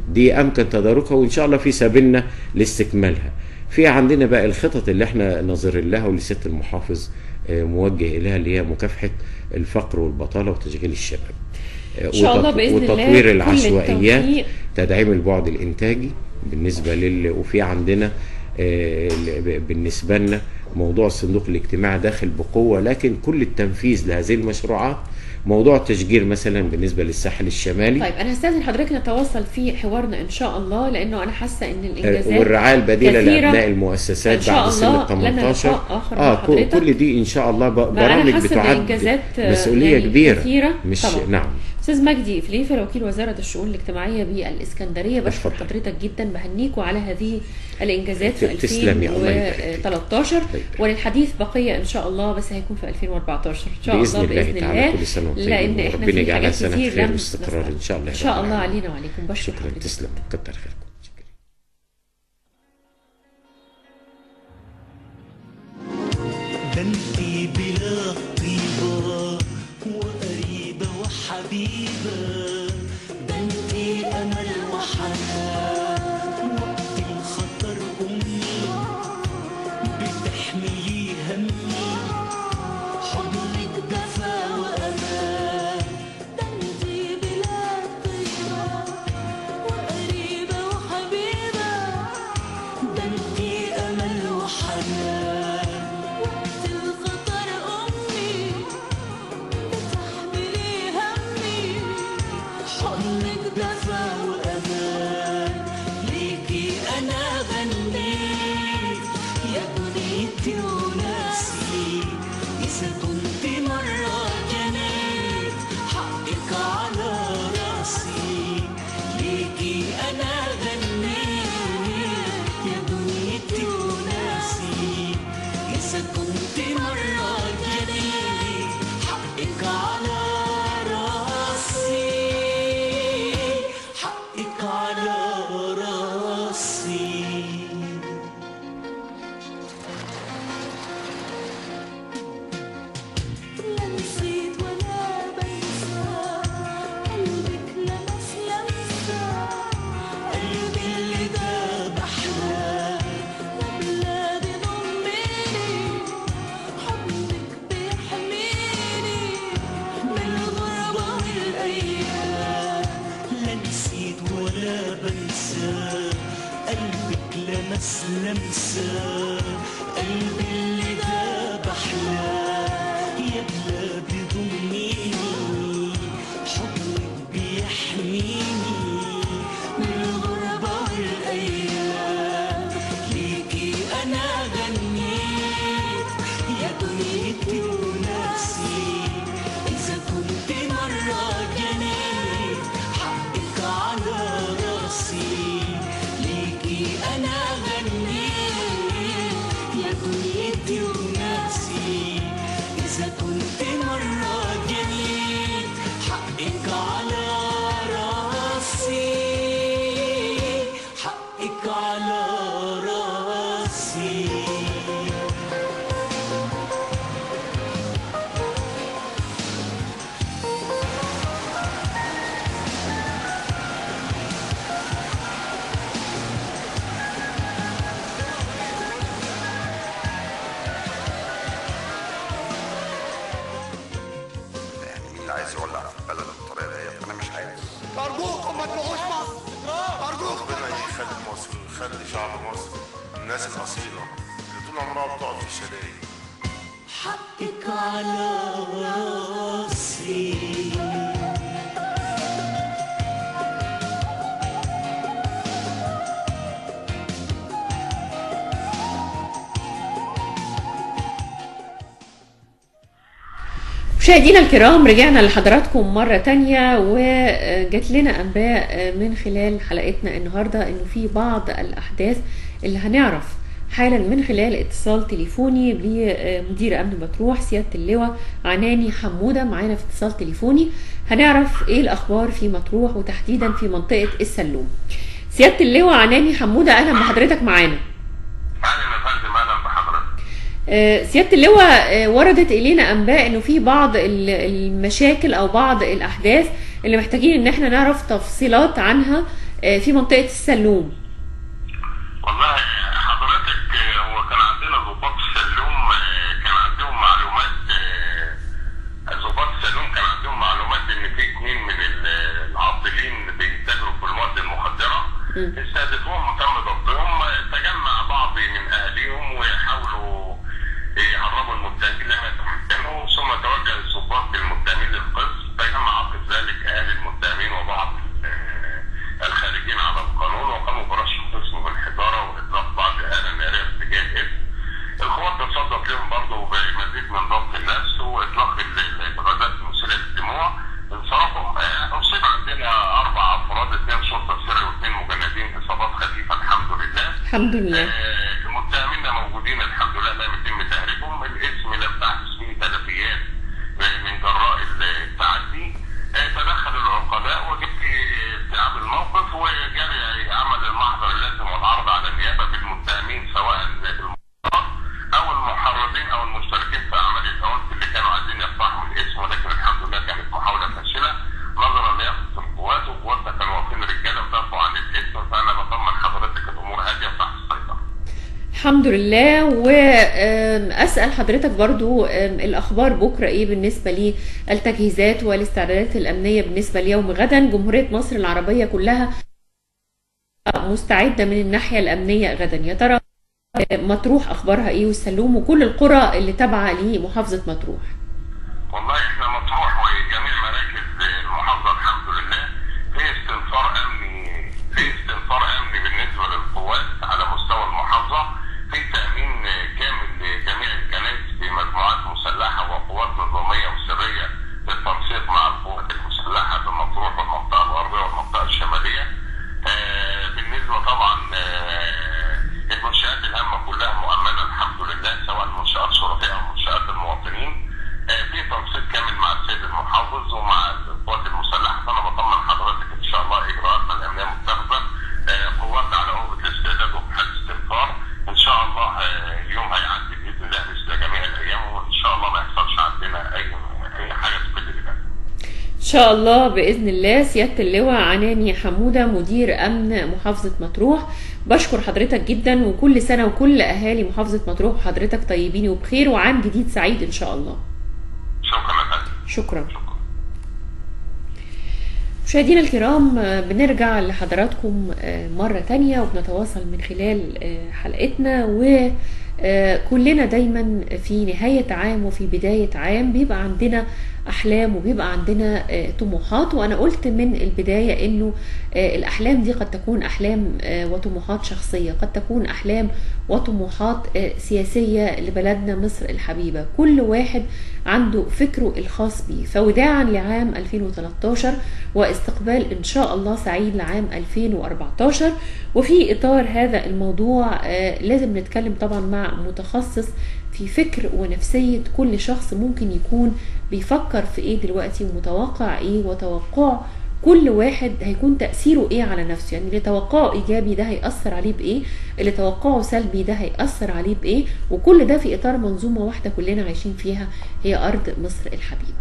دي امكن تداركها وان شاء الله في سبيلنا لاستكمالها. في عندنا بقى الخطط اللي احنا نظر لها واللي سياده المحافظ موجه اليها، اللي هي مكافحه الفقر والبطاله وتشغيل الشباب ان شاء الله باذن الله، وتطوير العشوائيات، تدعيم البعد الانتاجي بالنسبه وفي عندنا بالنسبه لنا موضوع الصندوق الاجتماعي داخل بقوه، لكن كل التنفيذ لهذه المشروعات. موضوع التشجير مثلا بالنسبه للساحل الشمالي. طيب انا هستاذن حضرتك نتواصل في حوارنا ان شاء الله، لانه انا حاسه ان الانجازات والرعايه البديله لابناء المؤسسات بعد سن ال 18 كل دي ان شاء الله برامج بتعد مسؤوليه يعني كبيره كثيرة. مش طبعا. نعم. استاذ مجدي فليفل وكيل وزاره الشؤون الاجتماعيه بالاسكندريه، بشكر حضرتك جدا، بهنيكوا على هذه الانجازات في 2013 وللحديث بقيه ان شاء الله، بس هيكون في 2014 ان شاء الله باذن الله. كل سنه وانتم لان احنا في حاجات كتير خير واستقرار ان شاء الله. ان شاء الله علينا وعليكم. بشكر شكرا، تسلم، كتر خيركم. بنتي بلا طيبة وقريبة وحبيبة، بنتي أمل وحنان، وقت الخطر أمي بتحملي همي، حضنك دفا وأمان. بنتي بلا طيبة وقريبة وحبيبة، بنتي أمل وحنان، وقت الخطر أمي بتحملي همي، حضنك دفا وأمان. ليكي أنا غنيت يا بنيتي وناسي، إذا كنت مرة جنيت حقك على راسي. ليكي أنا غنيت يا بنيتي وناسي، إذا كنت مرة جنيت حقك على راسي، حقك على راسي. لا نسيت ولا بنسى قلبك لمس لمسة، قلبي اللي داب أحلام وبلادي ضميني، حضنك بيحميني من الغربة والأيام. لا نسيت ولا بنسى قلبك لمس لمسة، قلبي اللي داب أحلام يا بلادي ضميني، حضنك بيحميني من الغربة والأيام. ليكي أنا عايز يولع في البلد بالطريقه دي، انا مش عايز. ارجوكم ما تروحوش مصر، ارجوكم. ربنا يخلي مصر ويخلي شعب مصر الناس الاصيله اللي طول عمرها بتقعد في الشدائد. حقك على راسي. مشاهدينا الكرام، رجعنا لحضراتكم مرة تانية وجات لنا أنباء من خلال حلقتنا النهاردة إنه في بعض الأحداث اللي هنعرف حالا من خلال اتصال تليفوني بمدير أمن مطروح سيادة اللواء عناني حمودة. معانا في اتصال تليفوني هنعرف إيه الأخبار في مطروح وتحديدا في منطقة السلوم. سيادة اللواء عناني حمودة، أهلا بحضرتك معانا. اهلا يا فندم، اهلا بحضرتك. سيادة اللواء، وردت إلينا أنباء إنه في بعض المشاكل أو بعض الأحداث اللي محتاجين إن احنا نعرف تفصيلات عنها في منطقة السلوم. والله حضرتك هو كان عندنا ضباط السلوم كان عندهم معلومات، ضباط السلوم كان عندهم معلومات إن في 2 من العاطلين بيتاجروا في المواد المخدرة، استهدفوهم وتم ضبطهم. تجمع بعض من أهاليهم ويحاولوا يهربوا المتهمين لما يتمكنوا، ثم توجه الضباط بالمتهمين للقسم. تجمع عقب ذلك اهالي المتهمين وبعض الخارجين على القانون، وقاموا برش القسم بالحجاره واطلاق بعض الاله الناريه في اتجاه الاسم. القوات تصدت لهم برضه بمزيد من ضبط النفس واطلاق الغازات المسيله للدموع. انصرفوا. اصيب عندنا 4 افراد، 2 شرطه سري و2 مجندين، اصابات خفيفه الحمد لله. الحمد لله. المتهمين موجودين الحمد لله، لم يتم تهريبهم. الاسم لم تحدث فيه تلفيات من جراء التعدي. تدخل العقلاء وجري استيعاب الموقف وجري عمل المحضر اللازم والعرض على النيابه بالمتهمين سواء بالمحرض او المحرضين او المشتركين في اعمال العنف اللي كانوا عايزين يقتحموا الاسم، ولكن الحمد لله كانت محاوله فاشله نظرا لياقه القوات، وقواتنا كانوا واقفين رجاله بدافعوا عن الاسم. فانا بطمن حضرتك الامور هاديه وتحت السيطره. الحمد لله. وأسأل حضرتك برضو الأخبار بكرة إيه بالنسبة للتجهيزات والاستعدادات الأمنية بالنسبة ليوم غدا؟ جمهورية مصر العربية كلها مستعدة من الناحية الأمنية غدا. يا ترى مطروح أخبارها إيه والسلوم وكل القرى اللي تابعة لمحافظة مطروح؟ والله إحنا مطروح وجميع مراكز المحافظة الحمد لله في استنفار أمني بالنسبة للقوات على مستوى المحافظة، في تأمين كامل لجميع الكنائس بمجموعات مسلحة وقوات نظامية وسرية بالتنسيق مع القوات المسلحة بمطروح والمنطقة الغربية والمنطقة الشمالية. بالنسبة طبعا المنشآت الهامة كلها مؤمنة الحمد لله، سواء منشآت شرطية أو منشآت المواطنين. في تنسيق كامل مع السيد المحافظ ومع القوات المسلحة. فأنا بطمن حضرتك إن شاء الله إجراءاتنا الأمنية متخذة، قواتنا على قوة الاستعداد وبحال استنفار. إن شاء الله اليوم هيعدي بإذن الله مثل جميع الأيام، وإن شاء الله ما يحصلش عندنا أي حاجة تقل بده. إن شاء الله بإذن الله. سيادة اللواء عناني حمودة مدير أمن محافظة مطروح، بشكر حضرتك جدا، وكل سنة وكل أهالي محافظة مطروح وحضرتك طيبين وبخير وعام جديد سعيد إن شاء الله. شكرا يا فندم. شكرا. مشاهدينا الكرام، بنرجع لحضراتكم مرة تانية وبنتواصل من خلال حلقتنا. وكلنا دايما في نهاية عام وفي بداية عام بيبقى عندنا أحلام وبيبقى عندنا طموحات. وأنا قلت من البداية إنه الأحلام دي قد تكون أحلام وطموحات شخصية، قد تكون أحلام وطموحات سياسية لبلدنا مصر الحبيبة. كل واحد عنده فكره الخاص به. فوداعا لعام 2013 واستقبال إن شاء الله سعيد لعام 2014. وفي إطار هذا الموضوع لازم نتكلم طبعا مع متخصص في فكر ونفسية كل شخص ممكن يكون بيفكر في ايه دلوقتي ومتوقع ايه، وتوقع كل واحد هيكون تأثيره ايه على نفسه. يعني اللي توقعه ايجابي ده هيأثر عليه بايه، اللي توقعه سلبي ده هيأثر عليه بايه، وكل ده في اطار منظومة واحدة كلنا عايشين فيها هي ارض مصر الحبيبة.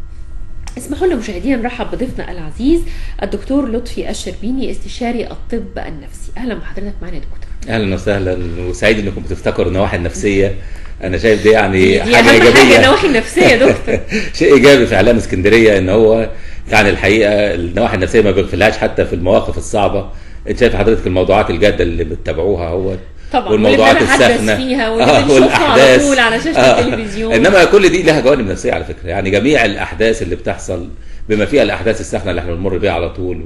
اسمحوا لنا مشاهدينا نرحب بضيفنا العزيز الدكتور لطفي الشربيني، استشاري الطب النفسي. اهلا بحضرتك معنا يا دكتور. اهلا وسهلا، وسعيد انكم بتفتكروا النواحي النفسيه انا شايف دي يعني دي حاجه أهم ايجابيه، حاجة النواحي النفسية يا دكتور. شيء ايجابي في اعلام اسكندريه ان هو يعني الحقيقه النواحي النفسيه ما بيغفلهاش حتى في المواقف الصعبه. انت شايف حضرتك الموضوعات الجاده اللي بتتابعوها هو طبعا والموضوعات واللي بنتحدث الساخنه فيها واللي بنشوفها على طول على شاشه التلفزيون. انما كل دي لها جوانب نفسيه على فكره، يعني جميع الاحداث اللي بتحصل بما فيها الاحداث الساخنه اللي احنا بنمر بيها على طول،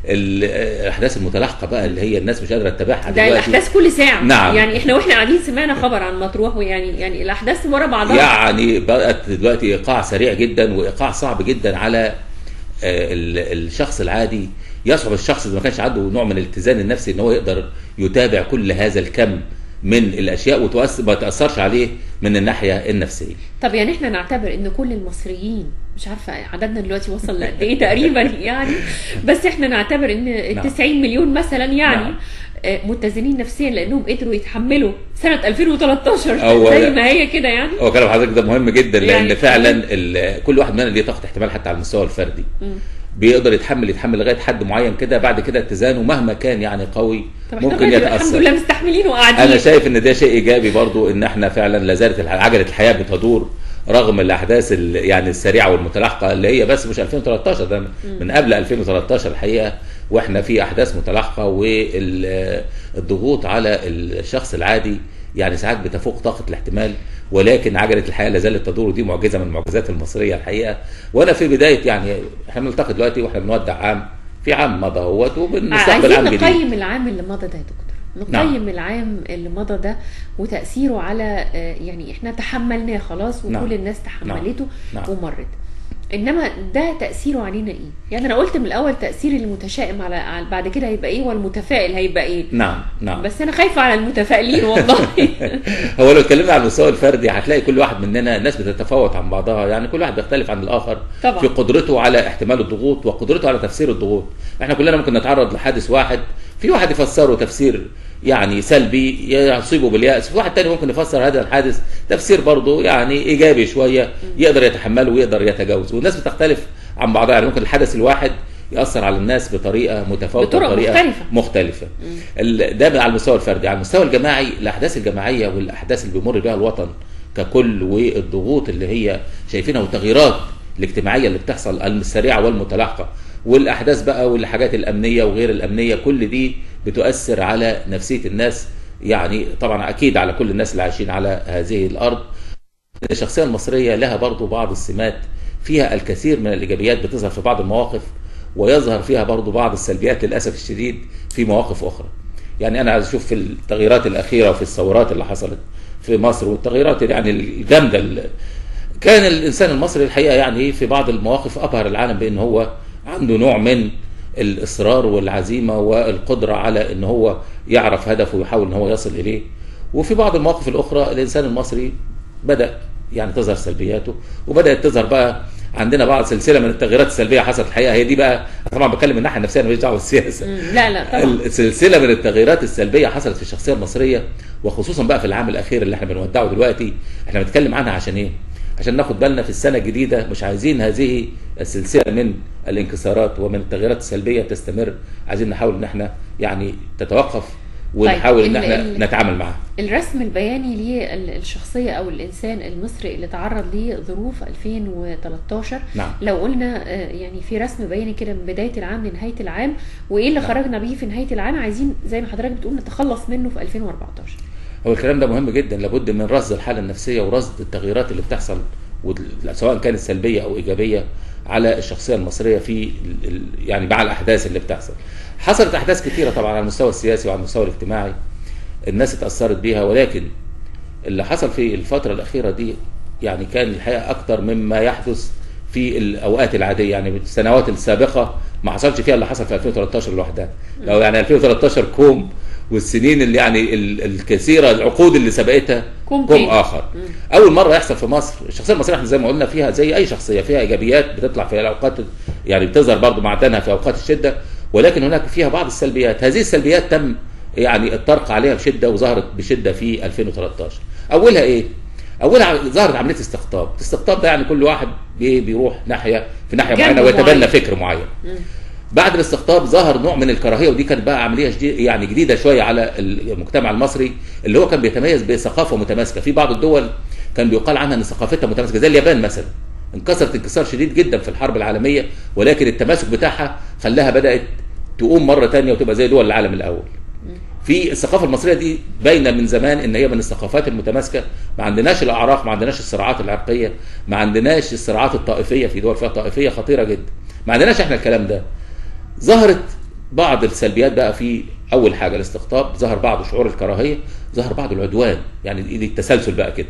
والاحداث المتلاحقه بقى اللي هي الناس مش قادره تتابعها ده دلوقتي. الاحداث كل ساعه. نعم. يعني احنا واحنا قاعدين سمعنا خبر عن مطروح، ويعني الاحداث ورا بعضها. يعني بقت دلوقتي ايقاع سريع جدا وايقاع صعب جدا على الشخص العادي. يصعب الشخص اذا ما كانش عنده نوع من الاتزان النفسي ان هو يقدر يتابع كل هذا الكم من الاشياء وما تاثرش عليه من الناحيه النفسيه. طب يعني احنا نعتبر ان كل المصريين، مش عارفه عددنا دلوقتي وصل لقد ايه تقريبا يعني، بس احنا نعتبر ان 90 مليون مثلا يعني متزنين نفسيا لانهم قدروا يتحملوا سنه 2013 زي ما هي كده يعني. هو كلام حضرتك ده مهم جدا، لان يعني فعلا كل واحد مننا ليه طاقه احتمال حتى على المستوى الفردي. بيقدر يتحمل لغايه حد معين كده، بعد كده اتزانه مهما كان يعني قوي ممكن يتاثر. الحمد لله مستحملين وقاعدين. انا شايف ان ده شيء ايجابي برضو، ان احنا فعلا لا زالت عجله الحياه بتدور رغم الاحداث يعني السريعه والمتلاحقه اللي هي بس مش 2013، ده من قبل 2013 الحقيقه، واحنا في احداث متلاحقه والضغوط على الشخص العادي يعني ساعات بتفوق طاقه الاحتمال، ولكن عجله الحياه لا زالت تدور، ودي معجزه من المعجزات المصريه الحقيقه. وانا في بدايه يعني احنا بنلتقي دلوقتي واحنا بنودع عام، في عام مضى اهوت وبنستقبل عام جديد. عايزين نقيم العام اللي مضى ده يا دكتور، نقيم العام اللي مضى ده وتاثيره على يعني احنا تحملناه خلاص وكل الناس تحملته ومرت، انما ده تاثيره علينا ايه؟ يعني انا قلت من الاول تاثير المتشائم على بعد كده هيبقى ايه، والمتفائل هيبقى ايه. نعم بس انا خايفه على المتفائلين والله. هو لو اتكلمنا على المستوى الفردي هتلاقي كل واحد مننا الناس بتتفاوت عن بعضها، يعني كل واحد بيختلف عن الاخر طبعا في قدرته على احتمال الضغوط وقدرته على تفسير الضغوط. احنا كلنا ممكن نتعرض لحادث واحد، في واحد يفسره تفسير يعني سلبي يصيبه باليأس، في واحد تاني ممكن يفسر هذا الحادث تفسير برضه يعني ايجابي شويه يقدر يتحمله ويقدر يتجاوزه، والناس بتختلف عن بعضها. يعني ممكن الحدث الواحد يأثر على الناس بطريقه متفاوته بطريقه مختلفه. ده على المستوى الفردي. على المستوى الجماعي الاحداث الجماعيه والاحداث اللي بيمر بها الوطن ككل والضغوط اللي هي شايفينها والتغييرات الاجتماعيه اللي بتحصل السريعه والمتلاحقه والاحداث بقى والحاجات الامنيه وغير الامنيه، كل دي بتؤثر على نفسيه الناس، يعني طبعا اكيد على كل الناس اللي عايشين على هذه الارض. الشخصيه المصريه لها برضو بعض السمات فيها الكثير من الايجابيات بتظهر في بعض المواقف، ويظهر فيها برضو بعض السلبيات للاسف الشديد في مواقف اخرى. يعني انا عايز اشوف في التغييرات الاخيره وفي الثورات اللي حصلت في مصر والتغييرات يعني الجامده، كان الانسان المصري الحقيقه يعني في بعض المواقف ابهر العالم بان هو عنده نوع من الاصرار والعزيمه والقدره على ان هو يعرف هدفه ويحاول ان هو يصل اليه. وفي بعض المواقف الاخرى الانسان المصري بدا يعني تظهر سلبياته، وبدات تظهر بقى عندنا بعض سلسله من التغييرات السلبيه حصلت الحقيقه. هي دي بقى طبعا بتكلم من الناحيه النفسيه، انا ماليش دعوه بالسياسه. لا طبعا السلسله من التغييرات السلبيه حصلت في الشخصيه المصريه، وخصوصا بقى في العام الاخير اللي احنا بنودعه دلوقتي. احنا بنتكلم عنها عشان ايه؟ عشان ناخد بالنا في السنه الجديده، مش عايزين هذه السلسله من الانكسارات ومن التغييرات السلبيه تستمر، عايزين نحاول ان احنا يعني تتوقف ونحاول ان احنا نتعامل معها. الرسم البياني للشخصيه او الانسان المصري اللي تعرض لظروف 2013 لو قلنا يعني في رسم بياني كده من بدايه العام لنهايه العام، وايه اللي خرجنا بيه في نهايه العام، عايزين زي ما حضرتك بتقول نتخلص منه في 2014. هو الكلام ده مهم جدا، لابد من رصد الحاله النفسيه ورصد التغييرات اللي بتحصل سواء كانت سلبيه او ايجابيه على الشخصيه المصريه في يعني مع الاحداث اللي بتحصل. حصلت احداث كثيره طبعا على المستوى السياسي وعلى المستوى الاجتماعي الناس اتاثرت بيها، ولكن اللي حصل في الفتره الاخيره دي يعني كان الحقيقه اكتر مما يحدث في الاوقات العاديه. يعني السنوات السابقه ما حصلش فيها اللي حصل في 2013 لوحدها. لو يعني 2013 كوم، والسنين اللي يعني الكثيره العقود اللي سبقتها كوم اخر. اول مره يحصل في مصر. الشخصيه المصريه احنا زي ما قلنا فيها زي اي شخصيه فيها ايجابيات بتطلع في الاوقات يعني بتظهر برضو معدنها في اوقات الشده، ولكن هناك فيها بعض السلبيات. هذه السلبيات تم يعني الطرق عليها بشده وظهرت بشده في 2013. اولها ايه؟ اولها ظهرت عمليه استقطاب. الاستقطاب ده يعني كل واحد بيروح في ناحيه معينه ويتبنى فكر معين. بعد الاستقطاب ظهر نوع من الكراهيه، ودي كانت بقى عمليه يعني جديده شويه على المجتمع المصري، اللي هو كان بيتميز بثقافه متماسكه. في بعض الدول كان بيقال عنها ان ثقافتها متماسكه، زي اليابان مثلا، انكسرت انكسار شديد جدا في الحرب العالميه، ولكن التماسك بتاعها خلاها بدات تقوم مره ثانيه وتبقى زي دول العالم الاول. في الثقافه المصريه دي باينه من زمان ان هي من الثقافات المتماسكه، ما عندناش الاعراق، ما عندناش الصراعات العرقيه، ما عندناش الصراعات الطائفيه، في دول فيها طائفيه خطيره جدا، ما عندناش احنا الكلام ده. ظهرت بعض السلبيات بقى في اول حاجه الاستقطاب، ظهر بعض شعور الكراهيه، ظهر بعض العدوان، يعني دي التسلسل بقى كده.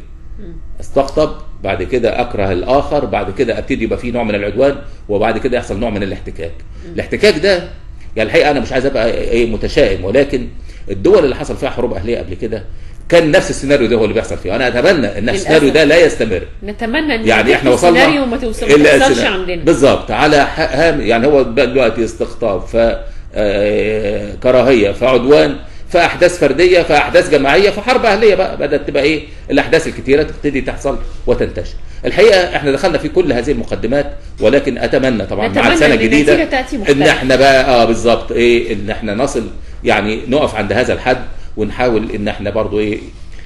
استقطب، بعد كده اكره الاخر، بعد كده ابتدي يبقى في نوع من العدوان، وبعد كده يحصل نوع من الاحتكاك. الاحتكاك ده يعني الحقيقه انا مش عايز ابقى متشائم، ولكن الدول اللي حصل فيها حروب اهليه قبل كده كان نفس السيناريو ده هو اللي بيحصل فيه. انا اتمنى ان السيناريو ده لا يستمر، نتمنى ان يعني احنا وصلنا السيناريو ما توصلش عندنا بالظبط على يعني هو دلوقتي استقطاب، كراهيه، فعدوان، فاحداث فرديه، فاحداث جماعيه، فحرب اهليه بقى بدات تبقى ايه الاحداث الكتيره تبتدي تحصل وتنتشر. الحقيقه احنا دخلنا في كل هذه المقدمات، ولكن اتمنى طبعا مع السنه الجديده ان احنا بقى بالظبط ان احنا نصل، يعني نقف عند هذا الحد، ونحاول ان احنا برضو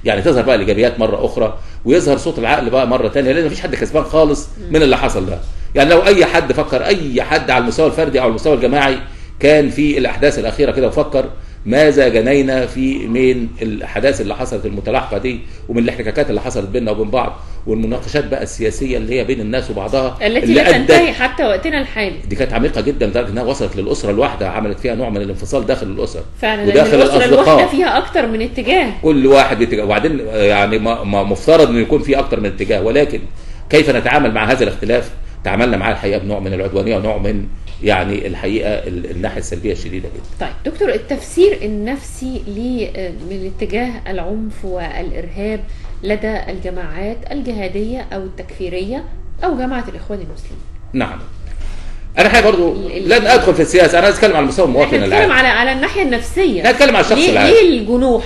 يعني تظهر بقى الايجابيات مره اخرى، ويظهر صوت العقل بقى مره ثانيه، لان مفيش حد كسبان خالص من اللي حصل ده. يعني لو اي حد فكر، اي حد على المستوى الفردي او على المستوى الجماعي كان في الاحداث الاخيره كده وفكر ماذا جنينا من الاحداث اللي حصلت المتلاحقه دي، ومن الاحتكاكات اللي حصلت بيننا وبين بعض، والمناقشات بقى السياسيه اللي هي بين الناس وبعضها التي لا تنتهي حتى وقتنا الحالي. دي كانت عميقه جدا لدرجه انها وصلت للاسره الواحده، عملت فيها نوع من الانفصال داخل الاسر فعلا، وداخل الاسره الواحده فيها اكتر من اتجاه، كل واحد باتجاه، وبعدين يعني مفترض انه يكون في اكتر من اتجاه، ولكن كيف نتعامل مع هذا الاختلاف؟ تعاملنا معاه الحقيقه بنوع من العدوانيه ونوع من يعني الحقيقه الناحيه السلبيه الشديده جدا. طيب دكتور، التفسير النفسي من اتجاه العنف والارهاب لدى الجماعات الجهاديه او التكفيريه او جماعه الاخوان المسلمين. نعم. انا حاجه برضو لن ادخل في السياسه، انا عايز اتكلم على مستوى المواطن العادي. هنتكلم على الناحيه النفسيه. انا هتكلم على الشخص العادي. ليه الجنوح؟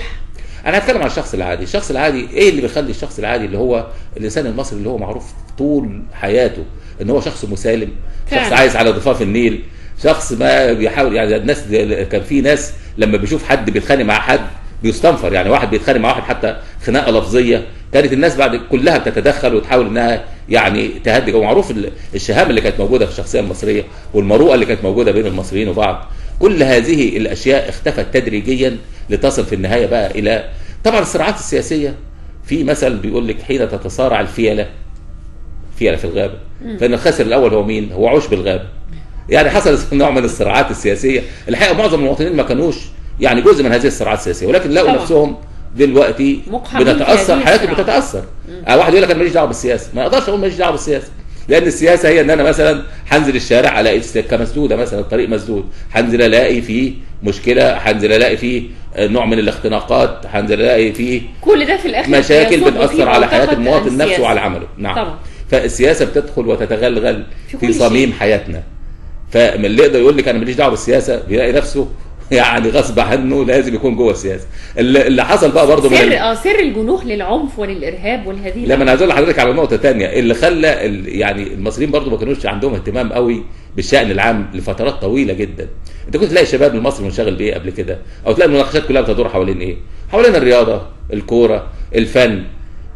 انا هتكلم على الشخص العادي. الشخص العادي ايه اللي بيخلي الشخص العادي اللي هو الانسان المصري اللي هو معروف طول حياته ان هو شخص مسالم، شخص عايز على ضفاف النيل، شخص ما بيحاول، يعني الناس كان في ناس لما بيشوف حد بيتخانق مع حد بيستنفر، يعني واحد بيتخانق مع واحد حتى خناقه لفظيه، كانت الناس بعد كلها بتتدخل وتحاول انها يعني تهدئ. ومعروف الشهامه اللي كانت موجوده في الشخصيه المصريه والمروءه اللي كانت موجوده بين المصريين وبعض، كل هذه الاشياء اختفت تدريجيا لتصل في النهايه بقى الى طبعا الصراعات السياسيه. في مثل بيقول لك حين تتصارع الفيله في الغابه، فان الخاسر الاول هو مين؟ هو عشب الغابه. يعني حصل نوع من الصراعات السياسيه، الحقيقه معظم المواطنين ما كانوش يعني جزء من هذه الصراعات السياسيه، ولكن لقوا نفسهم دلوقتي بتتاثر، حياتهم بتتاثر. واحد يقول لك انا ماليش دعوه بالسياسه، ما اقدرش اقول ماليش دعوه بالسياسه، لان السياسه هي ان انا مثلا هنزل الشارع الاقي السكه مسدوده، مثلا الطريق مسدود، هنزل الاقي فيه مشكله، هنزل الاقي فيه نوع من الاختناقات، هنزل الاقي فيه كل ده في الاخر مشاكل بتاثر على حياه المواطن نفسه وعلى عمله. نعم طبعا. فالسياسه بتدخل وتتغلغل في صميم حياتنا. فاللي يقدر يقول لك انا ماليش دعوه بالسياسه بيلاقي نفسه يعني غصب عنه لازم يكون جوه السياسه. اللي حصل بقى برضه سر الجنوح للعنف وللارهاب والهزيمه. لما انا عايز اقول لحضرتك على نقطه ثانيه، اللي خلى يعني المصريين برضه ما كانوش عندهم اهتمام قوي بالشأن العام لفترات طويله جدا. انت كنت تلاقي الشباب المصري منشغل بايه قبل كده؟ او تلاقي المناقشات كلها بتدور حوالين ايه؟ حوالين الرياضه، الكوره، الفن،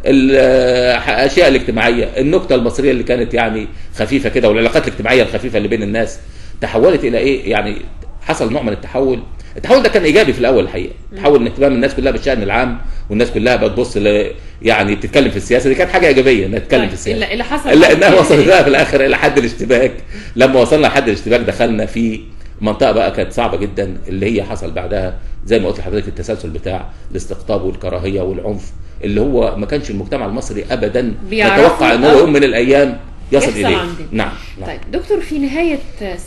الاشياء الاجتماعيه، النكته المصريه اللي كانت يعني خفيفه كده، والعلاقات الاجتماعيه الخفيفه اللي بين الناس تحولت الى ايه؟ يعني حصل نوع من التحول ده كان ايجابي في الاول الحقيقه، تحول ان اهتمام الناس كلها بالشأن العام، والناس كلها بتبص يعني بتتكلم في السياسه، دي كانت حاجه ايجابيه انها تتكلم في السياسه. اللي حصل الا انها وصلت بقى في الاخر الى حد الاشتباك. لما وصلنا لحد الاشتباك دخلنا في منطقه بقى كانت صعبه جدا، اللي هي حصل بعدها زي ما قلت لحضرتك التسلسل بتاع الاستقطاب والكراهيه والعنف، اللي هو ما كانش المجتمع المصري ابدا يتوقع ان هو يوم من الايام يصل اليه. نعم. طيب دكتور، في نهايه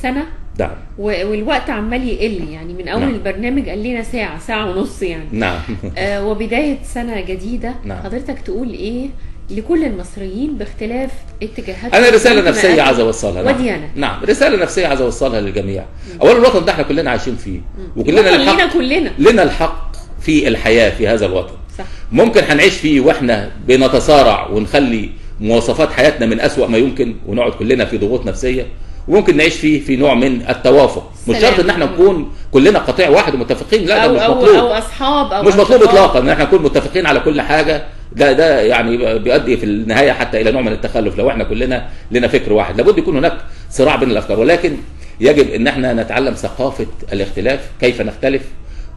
سنه نعم والوقت عمال يقل، يعني من اول البرنامج قال لنا ساعه ونص يعني. نعم. وبدايه سنه جديده، نعم. حضرتك تقول ايه لكل المصريين باختلاف اتجاهاتهم؟ انا رساله نفسيه عايز اوصلها. وديانه. نعم، رساله نفسيه عايز اوصلها للجميع. اولا الوطن ده احنا كلنا عايشين فيه، وكلنا لنا الحق في الحياه في هذا الوطن. صح. ممكن هنعيش فيه واحنا بنتصارع ونخلي مواصفات حياتنا من أسوأ ما يمكن، ونقعد كلنا في ضغوط نفسيه، وممكن نعيش فيه في نوع من التوافق. مش شرط ان احنا نكون كلنا قطيع واحد ومتفقين، لا ده مش مطلوب، او اصحاب او مش مطلوب اطلاقا ان احنا نكون متفقين على كل حاجه. ده يعني بيؤدي في النهايه حتى الى نوع من التخلف. لو احنا كلنا لنا فكر واحد لابد يكون هناك صراع بين الافكار، ولكن يجب ان احنا نتعلم ثقافه الاختلاف، كيف نختلف،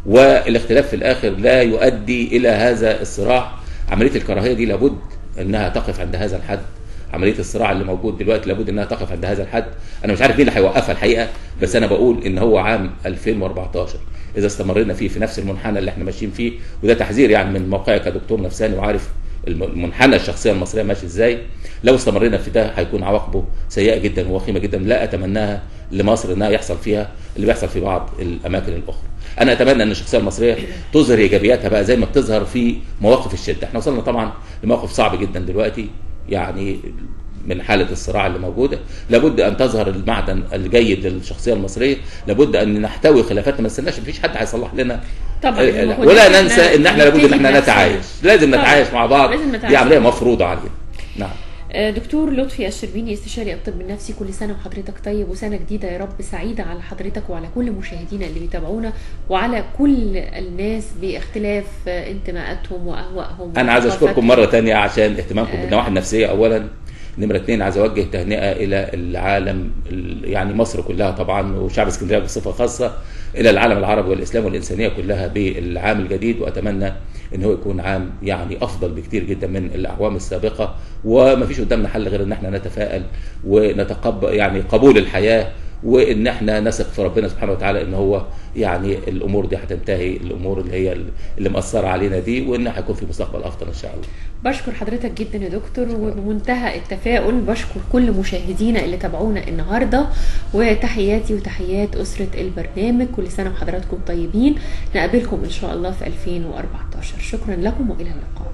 والاختلاف في الاخر لا يؤدي الى هذا الصراع. عمليه الكراهيه دي لابد انها تقف عند هذا الحد. عمليه الصراع اللي موجود دلوقتي لابد انها تقف عند هذا الحد. انا مش عارف مين اللي هيوقفها الحقيقه، بس انا بقول ان هو عام 2014 اذا استمرينا فيه في نفس المنحنى اللي احنا ماشيين فيه، وده تحذير يعني من موقعي كدكتور نفساني وعارف المنحنى الشخصيه المصريه ماشي ازاي. لو استمرينا في ده هيكون عواقبه سيئه جدا ووخيمه جدا، لا اتمناها لمصر انها يحصل فيها اللي بيحصل في بعض الاماكن الاخرى. انا اتمنى ان الشخصيه المصريه تظهر ايجابياتها بقى زي ما بتظهر في مواقف الشده. احنا وصلنا طبعا لموقف صعب جدا دلوقتي، يعني من حاله الصراع اللي موجوده. لابد ان تظهر المعدن الجيد للشخصيه المصريه، لابد ان نحتوي خلافاتنا، ما نستناش مفيش حد هيصلح لنا طبعا. ولا ننسى ان احنا لابد ان احنا نتعايش، لازم نتعايش مع بعض، دي عمليه مفروضه علينا. نعم. دكتور لطفي الشربيني استشاري الطب النفسي، كل سنه وحضرتك طيب، وسنه جديده يا رب سعيده على حضرتك وعلى كل مشاهدينا اللي بيتابعونا وعلى كل الناس باختلاف انتماءاتهم واهوائهم. انا عايز اشكركم مره ثانيه عشان اهتمامكم بالنواحي النفسيه اولا. نمرة 2 عايز اوجه تهنئه الى العالم، يعني مصر كلها طبعا وشعب اسكندريه بصفه خاصه، الى العالم العربي والاسلام والانسانيه كلها بالعام الجديد، واتمنى ان هو يكون عام يعني افضل بكتير جدا من الاعوام السابقه. وما فيش قدامنا حل غير ان احنا نتفائل ونتقبل يعني قبول الحياه، وان احنا نثق في ربنا سبحانه وتعالى ان هو يعني الامور دي هتنتهي، الامور اللي هي اللي مأثره علينا دي، وان هيكون في مستقبل افضل ان شاء الله. بشكر حضرتك جدا يا دكتور، وبمنتهى التفاؤل بشكر كل مشاهدينا اللي تابعونا النهارده، وتحياتي وتحيات اسره البرنامج. كل سنه وحضراتكم طيبين، نقابلكم ان شاء الله في 2014. شكرا لكم والى اللقاء.